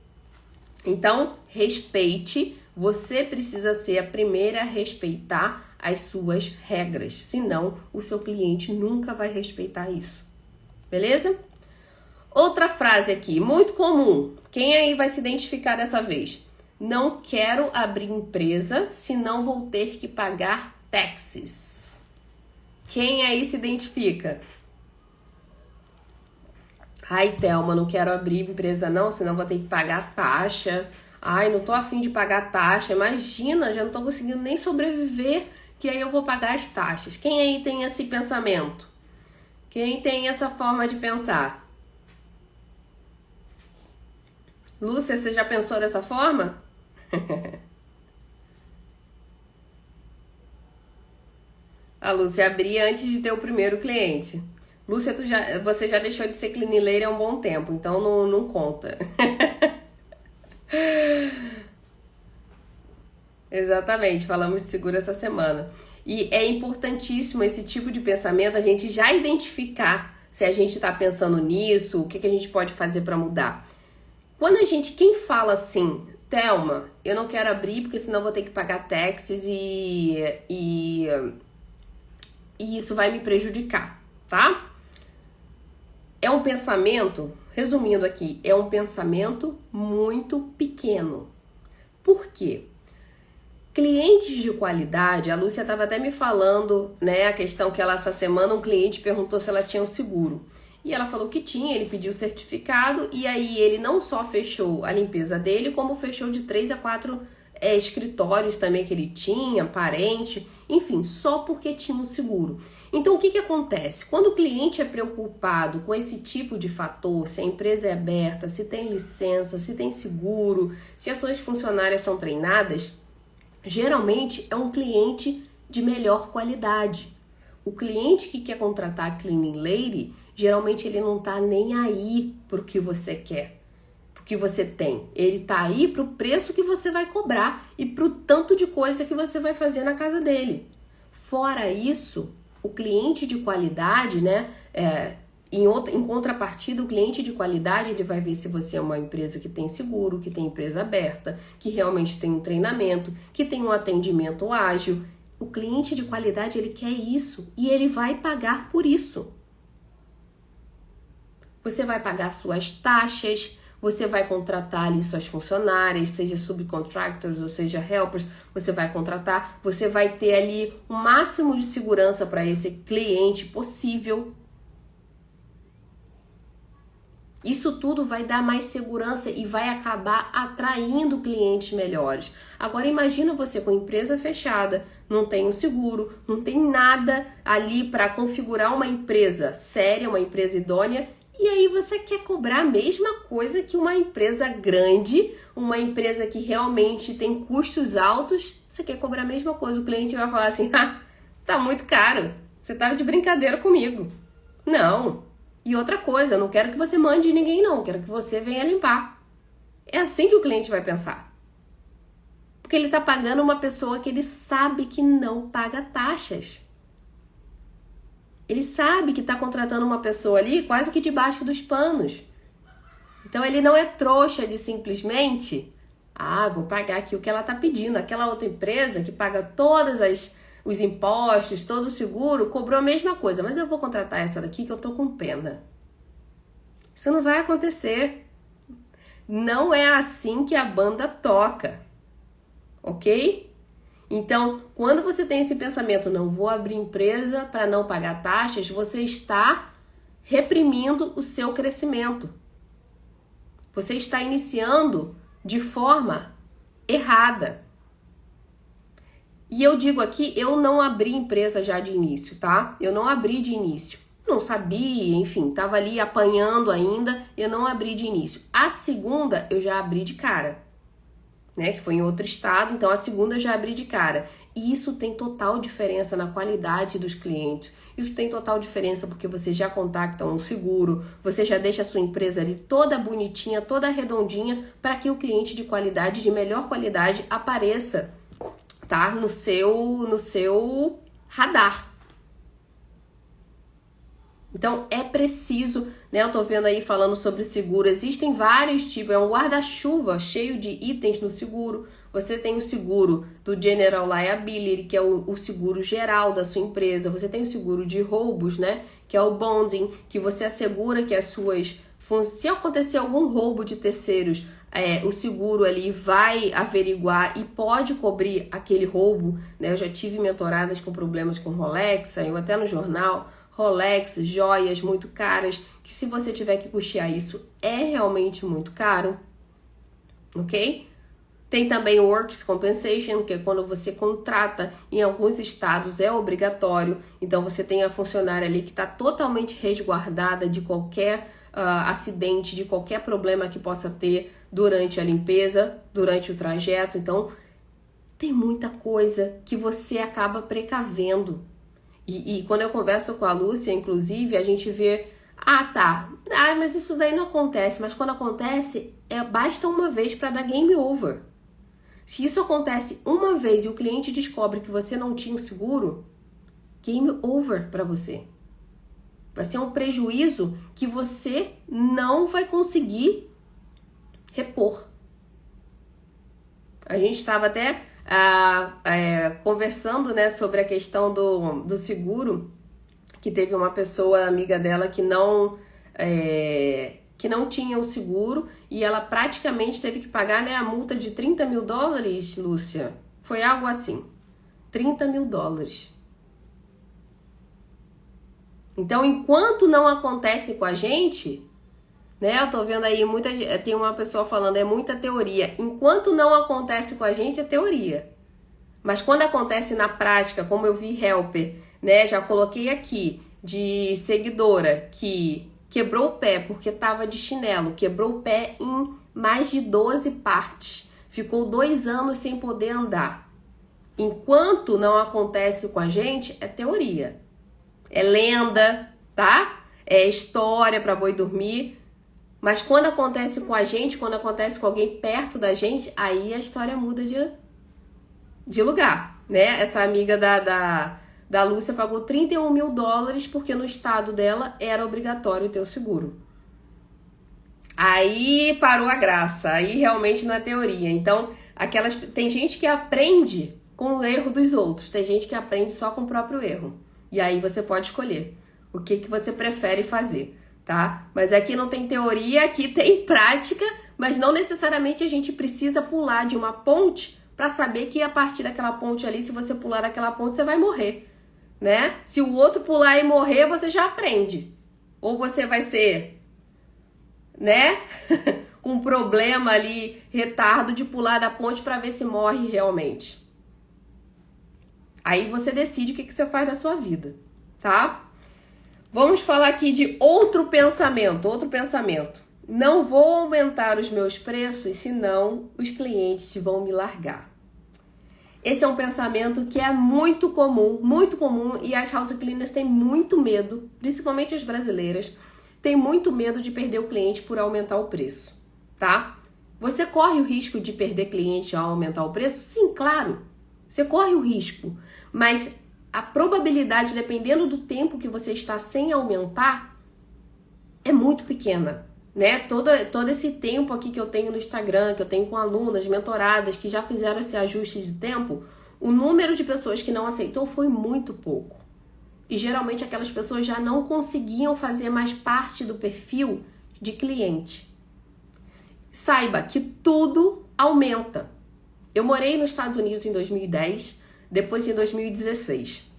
Então, respeite. Você precisa ser a primeira a respeitar as suas regras. Senão, o seu cliente nunca vai respeitar isso. Beleza? Outra frase aqui, muito comum. Quem aí vai se identificar dessa vez? Não quero abrir empresa, senão vou ter que pagar taxes. Quem aí se identifica? Ai, Thelma, não quero abrir empresa não, senão vou ter que pagar taxa. Ai, não tô afim de pagar taxa. Imagina, já não tô conseguindo nem sobreviver, que aí eu vou pagar as taxas. Quem aí tem esse pensamento? Quem tem essa forma de pensar? Lúcia, você já pensou dessa forma? A Lúcia abria antes de ter o primeiro cliente. Lúcia, você já deixou de ser clinileira há um bom tempo, então não conta. Exatamente, falamos de seguro essa semana. E é importantíssimo esse tipo de pensamento, a gente já identificar se a gente está pensando nisso, o que a gente pode fazer para mudar. Quem fala assim, Thelma, eu não quero abrir porque senão vou ter que pagar taxas e isso vai me prejudicar, tá? É um pensamento, resumindo aqui, é um pensamento muito pequeno. Por quê? Clientes de qualidade, a Lúcia estava até me falando, né, a questão que ela, essa semana, um cliente perguntou se ela tinha um seguro. E ela falou que tinha, ele pediu o certificado e aí ele não só fechou a limpeza dele, como fechou de 3 a 4 escritórios também que ele tinha, parente, enfim, só porque tinha um seguro. Então, o que acontece? Quando o cliente é preocupado com esse tipo de fator, se a empresa é aberta, se tem licença, se tem seguro, se as suas funcionárias são treinadas, geralmente é um cliente de melhor qualidade. O cliente que quer contratar a cleaning lady, geralmente ele não tá nem aí pro que você quer, pro que você tem. Ele tá aí pro preço que você vai cobrar e pro tanto de coisa que você vai fazer na casa dele. Fora isso, o cliente de qualidade, né, em contrapartida, o cliente de qualidade, ele vai ver se você é uma empresa que tem seguro, que tem empresa aberta, que realmente tem um treinamento, que tem um atendimento ágil. O cliente de qualidade, ele quer isso e ele vai pagar por isso. Você vai pagar suas taxas, você vai contratar ali suas funcionárias, seja subcontractors ou seja helpers, você vai contratar, você vai ter ali o máximo de segurança para esse cliente possível. Isso tudo vai dar mais segurança e vai acabar atraindo clientes melhores. Agora imagina você com empresa fechada, não tem um seguro, não tem nada ali para configurar uma empresa séria, uma empresa idônea, e aí você quer cobrar a mesma coisa que uma empresa grande, uma empresa que realmente tem custos altos, você quer cobrar a mesma coisa. O cliente vai falar assim, tá muito caro, você tá de brincadeira comigo. Não. E outra coisa, eu não quero que você mande ninguém não, eu quero que você venha limpar. É assim que o cliente vai pensar. Porque ele está pagando uma pessoa que ele sabe que não paga taxas. Ele sabe que está contratando uma pessoa ali quase que debaixo dos panos. Então ele não é trouxa de simplesmente, vou pagar aqui o que ela está pedindo. Aquela outra empresa que paga os impostos, todo o seguro, cobrou a mesma coisa, mas eu vou contratar essa daqui que eu tô com pena. Isso não vai acontecer. Não é assim que a banda toca, ok? Então, quando você tem esse pensamento, não vou abrir empresa para não pagar taxas, você está reprimindo o seu crescimento. Você está iniciando de forma errada. E eu digo aqui, eu não abri empresa já de início, tá? Eu não abri de início. Não sabia, enfim, tava ali apanhando ainda, eu não abri de início. A segunda eu já abri de cara, né? Que foi em outro estado, então a segunda eu já abri de cara. E isso tem total diferença na qualidade dos clientes. Isso tem total diferença porque você já contacta um seguro, você já deixa a sua empresa ali toda bonitinha, toda redondinha, para que o cliente de qualidade, de melhor qualidade, apareça tá no seu radar. Então, é preciso, né? Eu tô vendo aí falando sobre seguro. Existem vários tipos, é um guarda-chuva cheio de itens no seguro. Você tem o seguro do General Liability, que é o seguro geral da sua empresa. Você tem o seguro de roubos, né? Que é o bonding, que você assegura que as suas... Se acontecer algum roubo de terceiros, o seguro ali vai averiguar e pode cobrir aquele roubo, né? Eu já tive mentoradas com problemas com Rolex, saiu até no jornal... Rolex, joias muito caras, que se você tiver que custear isso, é realmente muito caro, ok? Tem também o Workers' Compensation, que é quando você contrata, em alguns estados é obrigatório, então você tem a funcionária ali que está totalmente resguardada de qualquer acidente, de qualquer problema que possa ter durante a limpeza, durante o trajeto, então tem muita coisa que você acaba precavendo. E quando eu converso com a Lúcia, inclusive, a gente vê, mas isso daí não acontece. Mas quando acontece, basta uma vez para dar game over. Se isso acontece uma vez e o cliente descobre que você não tinha o seguro, game over para você. Vai ser um prejuízo que você não vai conseguir repor. A gente estava até... conversando, né, sobre a questão do seguro, que teve uma pessoa amiga dela que não tinha o seguro e ela praticamente teve que pagar, né, a multa de $30 mil, Lúcia. Foi algo assim, $30 mil. Então, enquanto não acontece com a gente, né, eu tô vendo aí, tem uma pessoa falando, é muita teoria. Enquanto não acontece com a gente, é teoria. Mas quando acontece na prática, como eu vi helper, né, já coloquei aqui, de seguidora que quebrou o pé porque estava de chinelo, quebrou o pé em mais de 12 partes, ficou 2 anos sem poder andar. Enquanto não acontece com a gente, é teoria. É lenda, tá? É história para boi dormir. Mas quando acontece com a gente, quando acontece com alguém perto da gente, aí a história muda de lugar, né? Essa amiga da Lúcia pagou $31 mil porque no estado dela era obrigatório ter o seguro. Aí parou a graça, aí realmente não é teoria. Então, tem gente que aprende com o erro dos outros, tem gente que aprende só com o próprio erro. E aí você pode escolher o que você prefere fazer. Tá? Mas aqui não tem teoria, aqui tem prática, mas não necessariamente a gente precisa pular de uma ponte para saber que a partir daquela ponte ali, se você pular daquela ponte, você vai morrer, né? Se o outro pular e morrer, você já aprende. Ou você vai ser, né, com um problema ali, retardo de pular da ponte para ver se morre realmente. Aí você decide o que você faz da sua vida, tá? Vamos falar aqui de outro pensamento. Não vou aumentar os meus preços, senão os clientes vão me largar. Esse é um pensamento que é muito comum, e as house cleaners têm muito medo, principalmente as brasileiras, têm muito medo de perder o cliente por aumentar o preço, tá? Você corre o risco de perder cliente ao aumentar o preço? Sim, claro, você corre o risco, mas a probabilidade, dependendo do tempo que você está sem aumentar, é muito pequena, né? Todo esse tempo aqui que eu tenho no Instagram, que eu tenho com alunas, mentoradas, que já fizeram esse ajuste de tempo, o número de pessoas que não aceitou foi muito pouco. E geralmente aquelas pessoas já não conseguiam fazer mais parte do perfil de cliente. Saiba que tudo aumenta. Eu morei nos Estados Unidos em 2010, depois em 2016.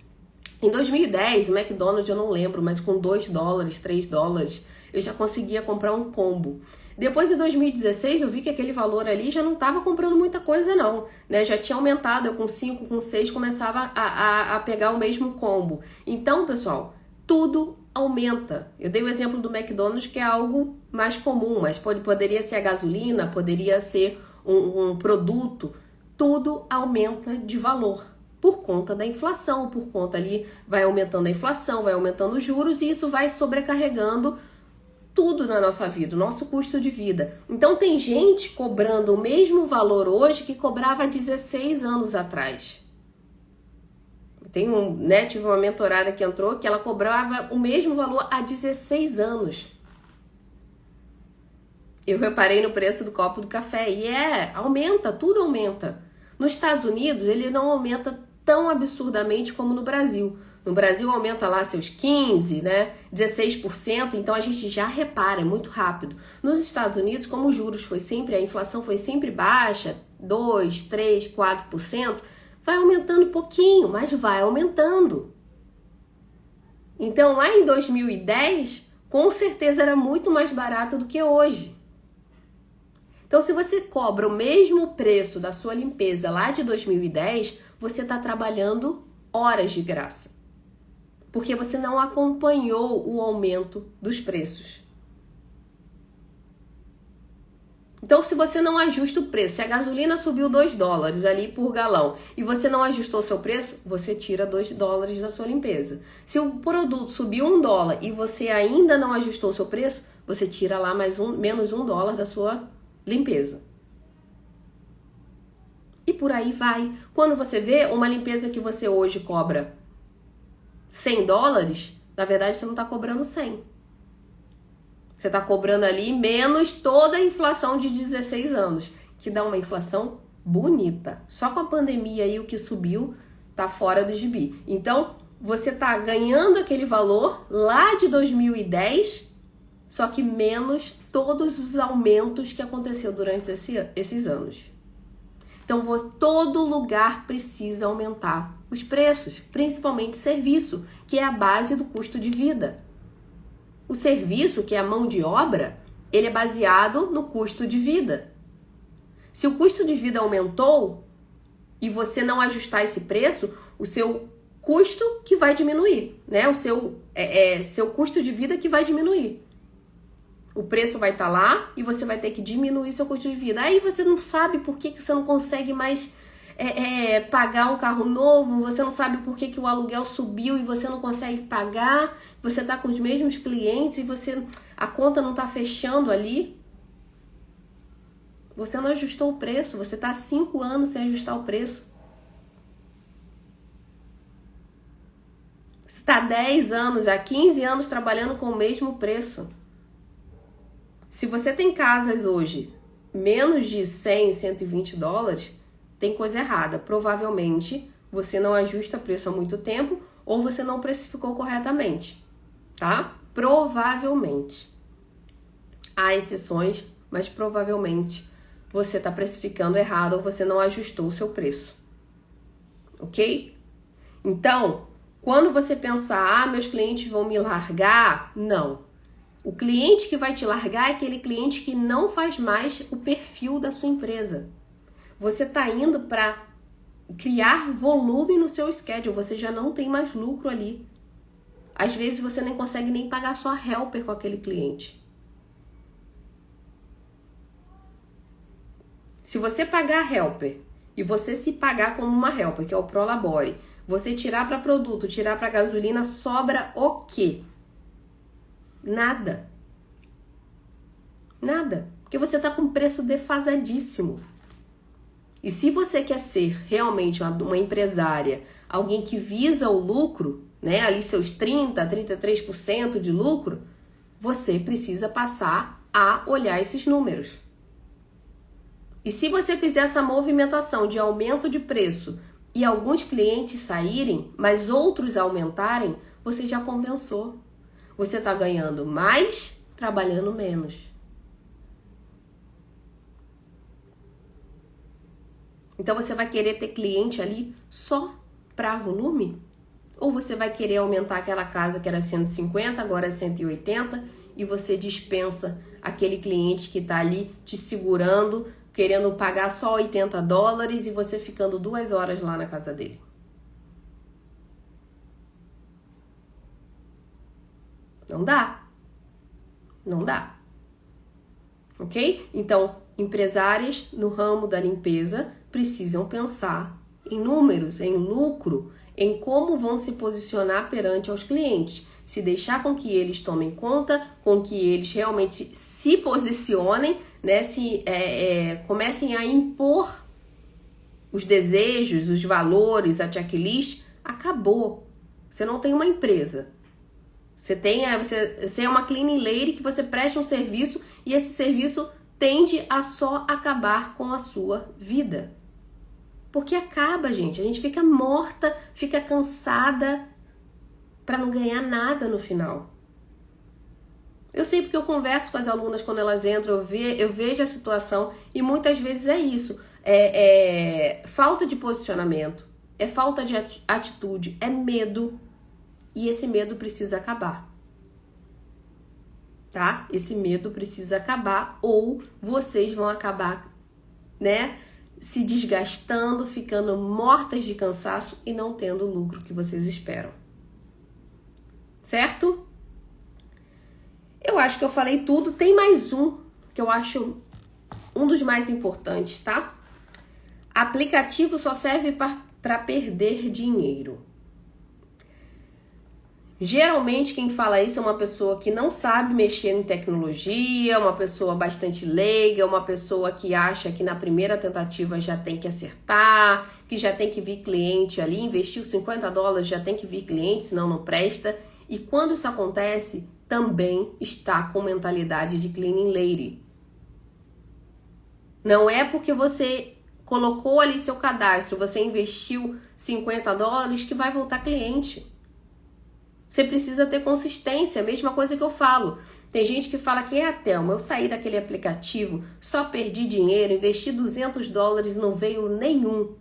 Em 2010, o McDonald's eu não lembro, mas com $2, $3, eu já conseguia comprar um combo. Depois em 2016, eu vi que aquele valor ali já não estava comprando muita coisa não, né? Já tinha aumentado, eu com 5, com 6 começava a pegar o mesmo combo. Então, pessoal, tudo aumenta. Eu dei o exemplo do McDonald's, que é algo mais comum, mas poderia ser a gasolina, poderia ser um produto. Tudo aumenta de valor por conta da inflação, por conta ali, vai aumentando a inflação, vai aumentando os juros e isso vai sobrecarregando tudo na nossa vida, o nosso custo de vida. Então tem gente cobrando o mesmo valor hoje que cobrava 16 anos atrás. Tive uma mentorada que entrou que ela cobrava o mesmo valor há 16 anos. Eu reparei no preço do copo do café e aumenta, tudo aumenta. Nos Estados Unidos, ele não aumenta tão absurdamente como no Brasil. No Brasil aumenta lá seus 15%, né, 16%, então a gente já repara, é muito rápido. Nos Estados Unidos, como os juros a inflação foi sempre baixa, 2%, 3%, 4%, vai aumentando um pouquinho, mas vai aumentando. Então lá em 2010, com certeza era muito mais barato do que hoje. Então, se você cobra o mesmo preço da sua limpeza lá de 2010, você está trabalhando horas de graça. Porque você não acompanhou o aumento dos preços. Então, se você não ajusta o preço, se a gasolina subiu $2 ali por galão e você não ajustou o seu preço, você tira $2 da sua limpeza. Se o produto subiu $1 e você ainda não ajustou o seu preço, você tira lá menos $1 da sua limpeza. E por aí vai. Quando você vê uma limpeza que você hoje cobra $100, na verdade você não está cobrando 100. Você está cobrando ali menos toda a inflação de 16 anos, que dá uma inflação bonita. Só com a pandemia aí o que subiu tá fora do gibi. Então, você está ganhando aquele valor lá de 2010, só que menos todos os aumentos que aconteceu durante esses anos. Então, todo lugar precisa aumentar os preços, principalmente serviço, que é a base do custo de vida. O serviço, que é a mão de obra, ele é baseado no custo de vida. Se o custo de vida aumentou e você não ajustar esse preço, o seu custo que vai diminuir, né? O seu custo de vida que vai diminuir. O preço vai estar lá e você vai ter que diminuir seu custo de vida. Aí você não sabe por que você não consegue mais pagar um carro novo, você não sabe por que o aluguel subiu e você não consegue pagar, você está com os mesmos clientes e a conta não está fechando ali. Você não ajustou o preço, você está há 5 anos sem ajustar o preço. Você está há 10 anos, há 15 anos trabalhando com o mesmo preço. Se você tem casas hoje menos de $100, $120, tem coisa errada. Provavelmente você não ajusta preço há muito tempo ou você não precificou corretamente, tá? Provavelmente. Há exceções, mas provavelmente você está precificando errado ou você não ajustou o seu preço. Ok? Então, quando você pensar, meus clientes vão me largar, não. O cliente que vai te largar é aquele cliente que não faz mais o perfil da sua empresa. Você está indo para criar volume no seu schedule, você já não tem mais lucro ali. Às vezes você nem consegue nem pagar sua helper com aquele cliente. Se você pagar a helper e você se pagar como uma helper, que é o Prolabore, você tirar para produto, tirar para gasolina, sobra o quê? Nada. Nada. Porque você está com preço defasadíssimo. E se você quer ser realmente uma empresária, alguém que visa o lucro, né, ali seus 30%, 33% de lucro, você precisa passar a olhar esses números. E se você fizer essa movimentação de aumento de preço e alguns clientes saírem, mas outros aumentarem, você já compensou. Você está ganhando mais, trabalhando menos. Então você vai querer ter cliente ali só para volume? Ou você vai querer aumentar aquela casa que era 150, agora é 180 e você dispensa aquele cliente que está ali te segurando, querendo pagar só $80 e você ficando 2 horas lá na casa dele? Não dá. Não dá. Ok? Então, empresárias no ramo da limpeza precisam pensar em números, em lucro, em como vão se posicionar perante aos clientes. Se deixar com que eles tomem conta, com que eles realmente se posicionem, né? Comecem a impor os desejos, os valores, a checklist acabou. Você não tem uma empresa. Você é uma cleaning lady que você presta um serviço e esse serviço tende a só acabar com a sua vida. Porque acaba, gente. A gente fica morta, fica cansada para não ganhar nada no final. Eu sei porque eu converso com as alunas quando elas entram, eu vejo a situação e muitas vezes é isso. É falta de posicionamento, é falta de atitude, é medo. E esse medo precisa acabar. Tá? Esse medo precisa acabar ou vocês vão acabar, né, se desgastando, ficando mortas de cansaço e não tendo o lucro que vocês esperam. Certo? Eu acho que eu falei tudo. Tem mais um que eu acho um dos mais importantes, tá? Aplicativo só serve para perder dinheiro. Geralmente quem fala isso é uma pessoa que não sabe mexer em tecnologia, uma pessoa bastante leiga, uma pessoa que acha que na primeira tentativa já tem que acertar, que já tem que vir cliente ali, investiu $50, já tem que vir cliente, senão não presta. E quando isso acontece, também está com mentalidade de cleaning lady. Não é porque você colocou ali seu cadastro, você investiu $50 que vai voltar cliente. Você precisa ter consistência, a mesma coisa que eu falo. Tem gente que fala que Thelma, eu saí daquele aplicativo, só perdi dinheiro, investi $200, não veio nenhum.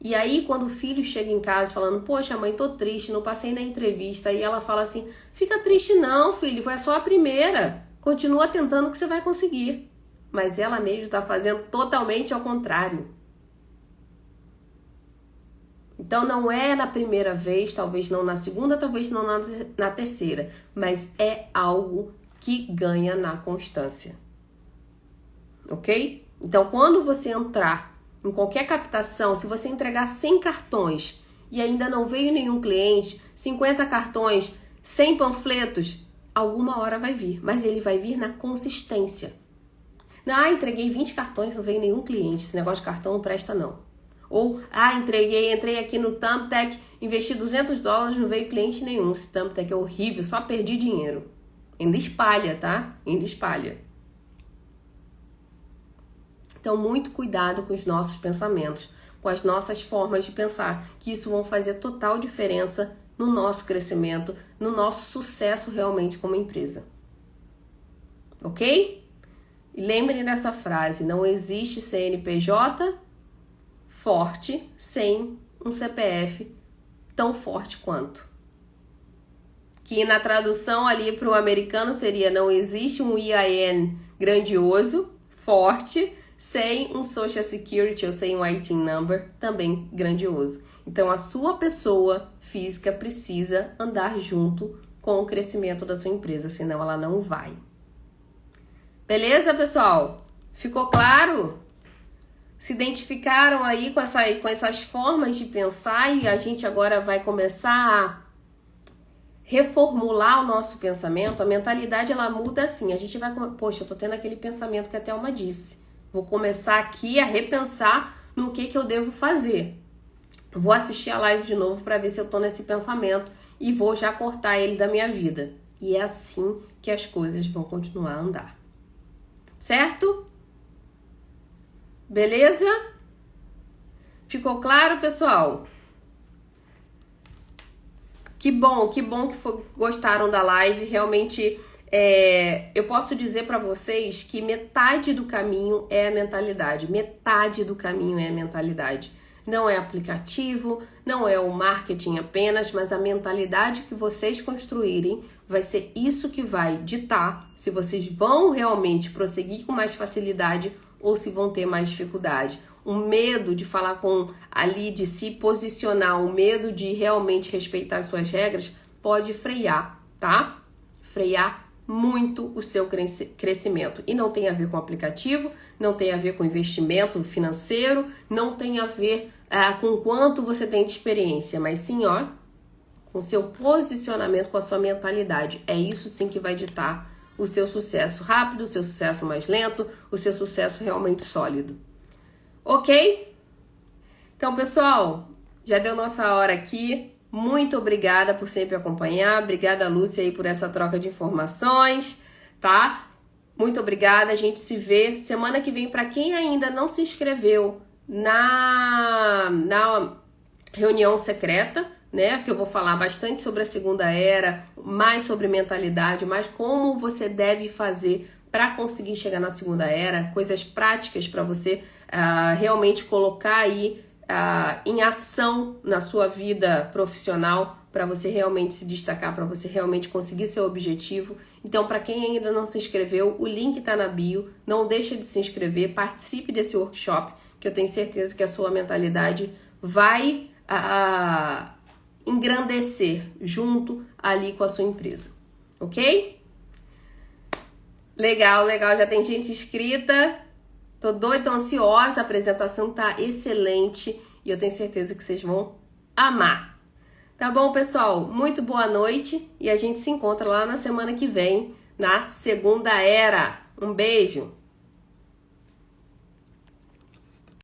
E aí quando o filho chega em casa falando, poxa mãe, tô triste, não passei na entrevista, aí ela fala assim, fica triste não filho, foi só a primeira, continua tentando que você vai conseguir. Mas ela mesma está fazendo totalmente ao contrário. Então não é na primeira vez, talvez não na segunda, talvez não na terceira, mas é algo que ganha na constância. Ok? Então quando você entrar em qualquer captação, se você entregar 100 cartões e ainda não veio nenhum cliente, 50 cartões, 100 panfletos, alguma hora vai vir, mas ele vai vir na consistência. Entreguei 20 cartões, não veio nenhum cliente, esse negócio de cartão não presta não. Ou, entrei aqui no Thumbtack, investi $200, não veio cliente nenhum. Esse Thumbtack é horrível, só perdi dinheiro. Ainda espalha, tá? Ainda espalha. Então, muito cuidado com os nossos pensamentos, com as nossas formas de pensar, que isso vão fazer total diferença no nosso crescimento, no nosso sucesso realmente como empresa. Ok? E lembrem dessa frase, não existe CNPJ forte sem um CPF tão forte quanto. Que na tradução ali para o americano seria não existe um EIN grandioso, forte, sem um Social Security ou sem um ITIN number também grandioso. Então a sua pessoa física precisa andar junto com o crescimento da sua empresa, senão ela não vai. Beleza, pessoal? Ficou claro? Se identificaram aí com essas formas de pensar e a gente agora vai começar a reformular o nosso pensamento. A mentalidade ela muda assim, a gente vai, poxa, eu tô tendo aquele pensamento que a Thelma disse. Vou começar aqui a repensar no que eu devo fazer. Vou assistir a live de novo para ver se eu tô nesse pensamento e vou já cortar ele da minha vida. E é assim que as coisas vão continuar a andar. Certo? Beleza? Ficou claro, pessoal? Que bom que gostaram da live. Realmente, eu posso dizer para vocês que metade do caminho é a mentalidade. Metade do caminho é a mentalidade. Não é aplicativo, não é o marketing apenas, mas a mentalidade que vocês construírem vai ser isso que vai ditar se vocês vão realmente prosseguir com mais facilidade ou se vão ter mais dificuldade. O medo de falar de se posicionar, o medo de realmente respeitar as suas regras pode frear, tá? Frear muito o seu crescimento. E não tem a ver com aplicativo, não tem a ver com investimento financeiro, não tem a ver com quanto você tem de experiência, mas sim, com o seu posicionamento, com a sua mentalidade. É isso sim que vai ditar o seu sucesso rápido, o seu sucesso mais lento, o seu sucesso realmente sólido. Ok? Então, pessoal, já deu nossa hora aqui. Muito obrigada por sempre acompanhar. Obrigada, Lúcia, aí por essa troca de informações, tá? Muito obrigada. A gente se vê semana que vem. Para quem ainda não se inscreveu na reunião secreta, né? Que eu vou falar bastante sobre a segunda era, mais sobre mentalidade, mais como você deve fazer para conseguir chegar na segunda era, coisas práticas para você realmente colocar aí em ação na sua vida profissional, para você realmente se destacar, para você realmente conseguir seu objetivo. Então, para quem ainda não se inscreveu, o link está na bio. Não deixa de se inscrever, participe desse workshop, que eu tenho certeza que a sua mentalidade vai engrandecer junto ali com a sua empresa, ok? Legal, já tem gente inscrita. Tô doida, tô ansiosa, a apresentação tá excelente e eu tenho certeza que vocês vão amar. Tá bom, pessoal? Muito boa noite e a gente se encontra lá na semana que vem, na segunda era. Um beijo!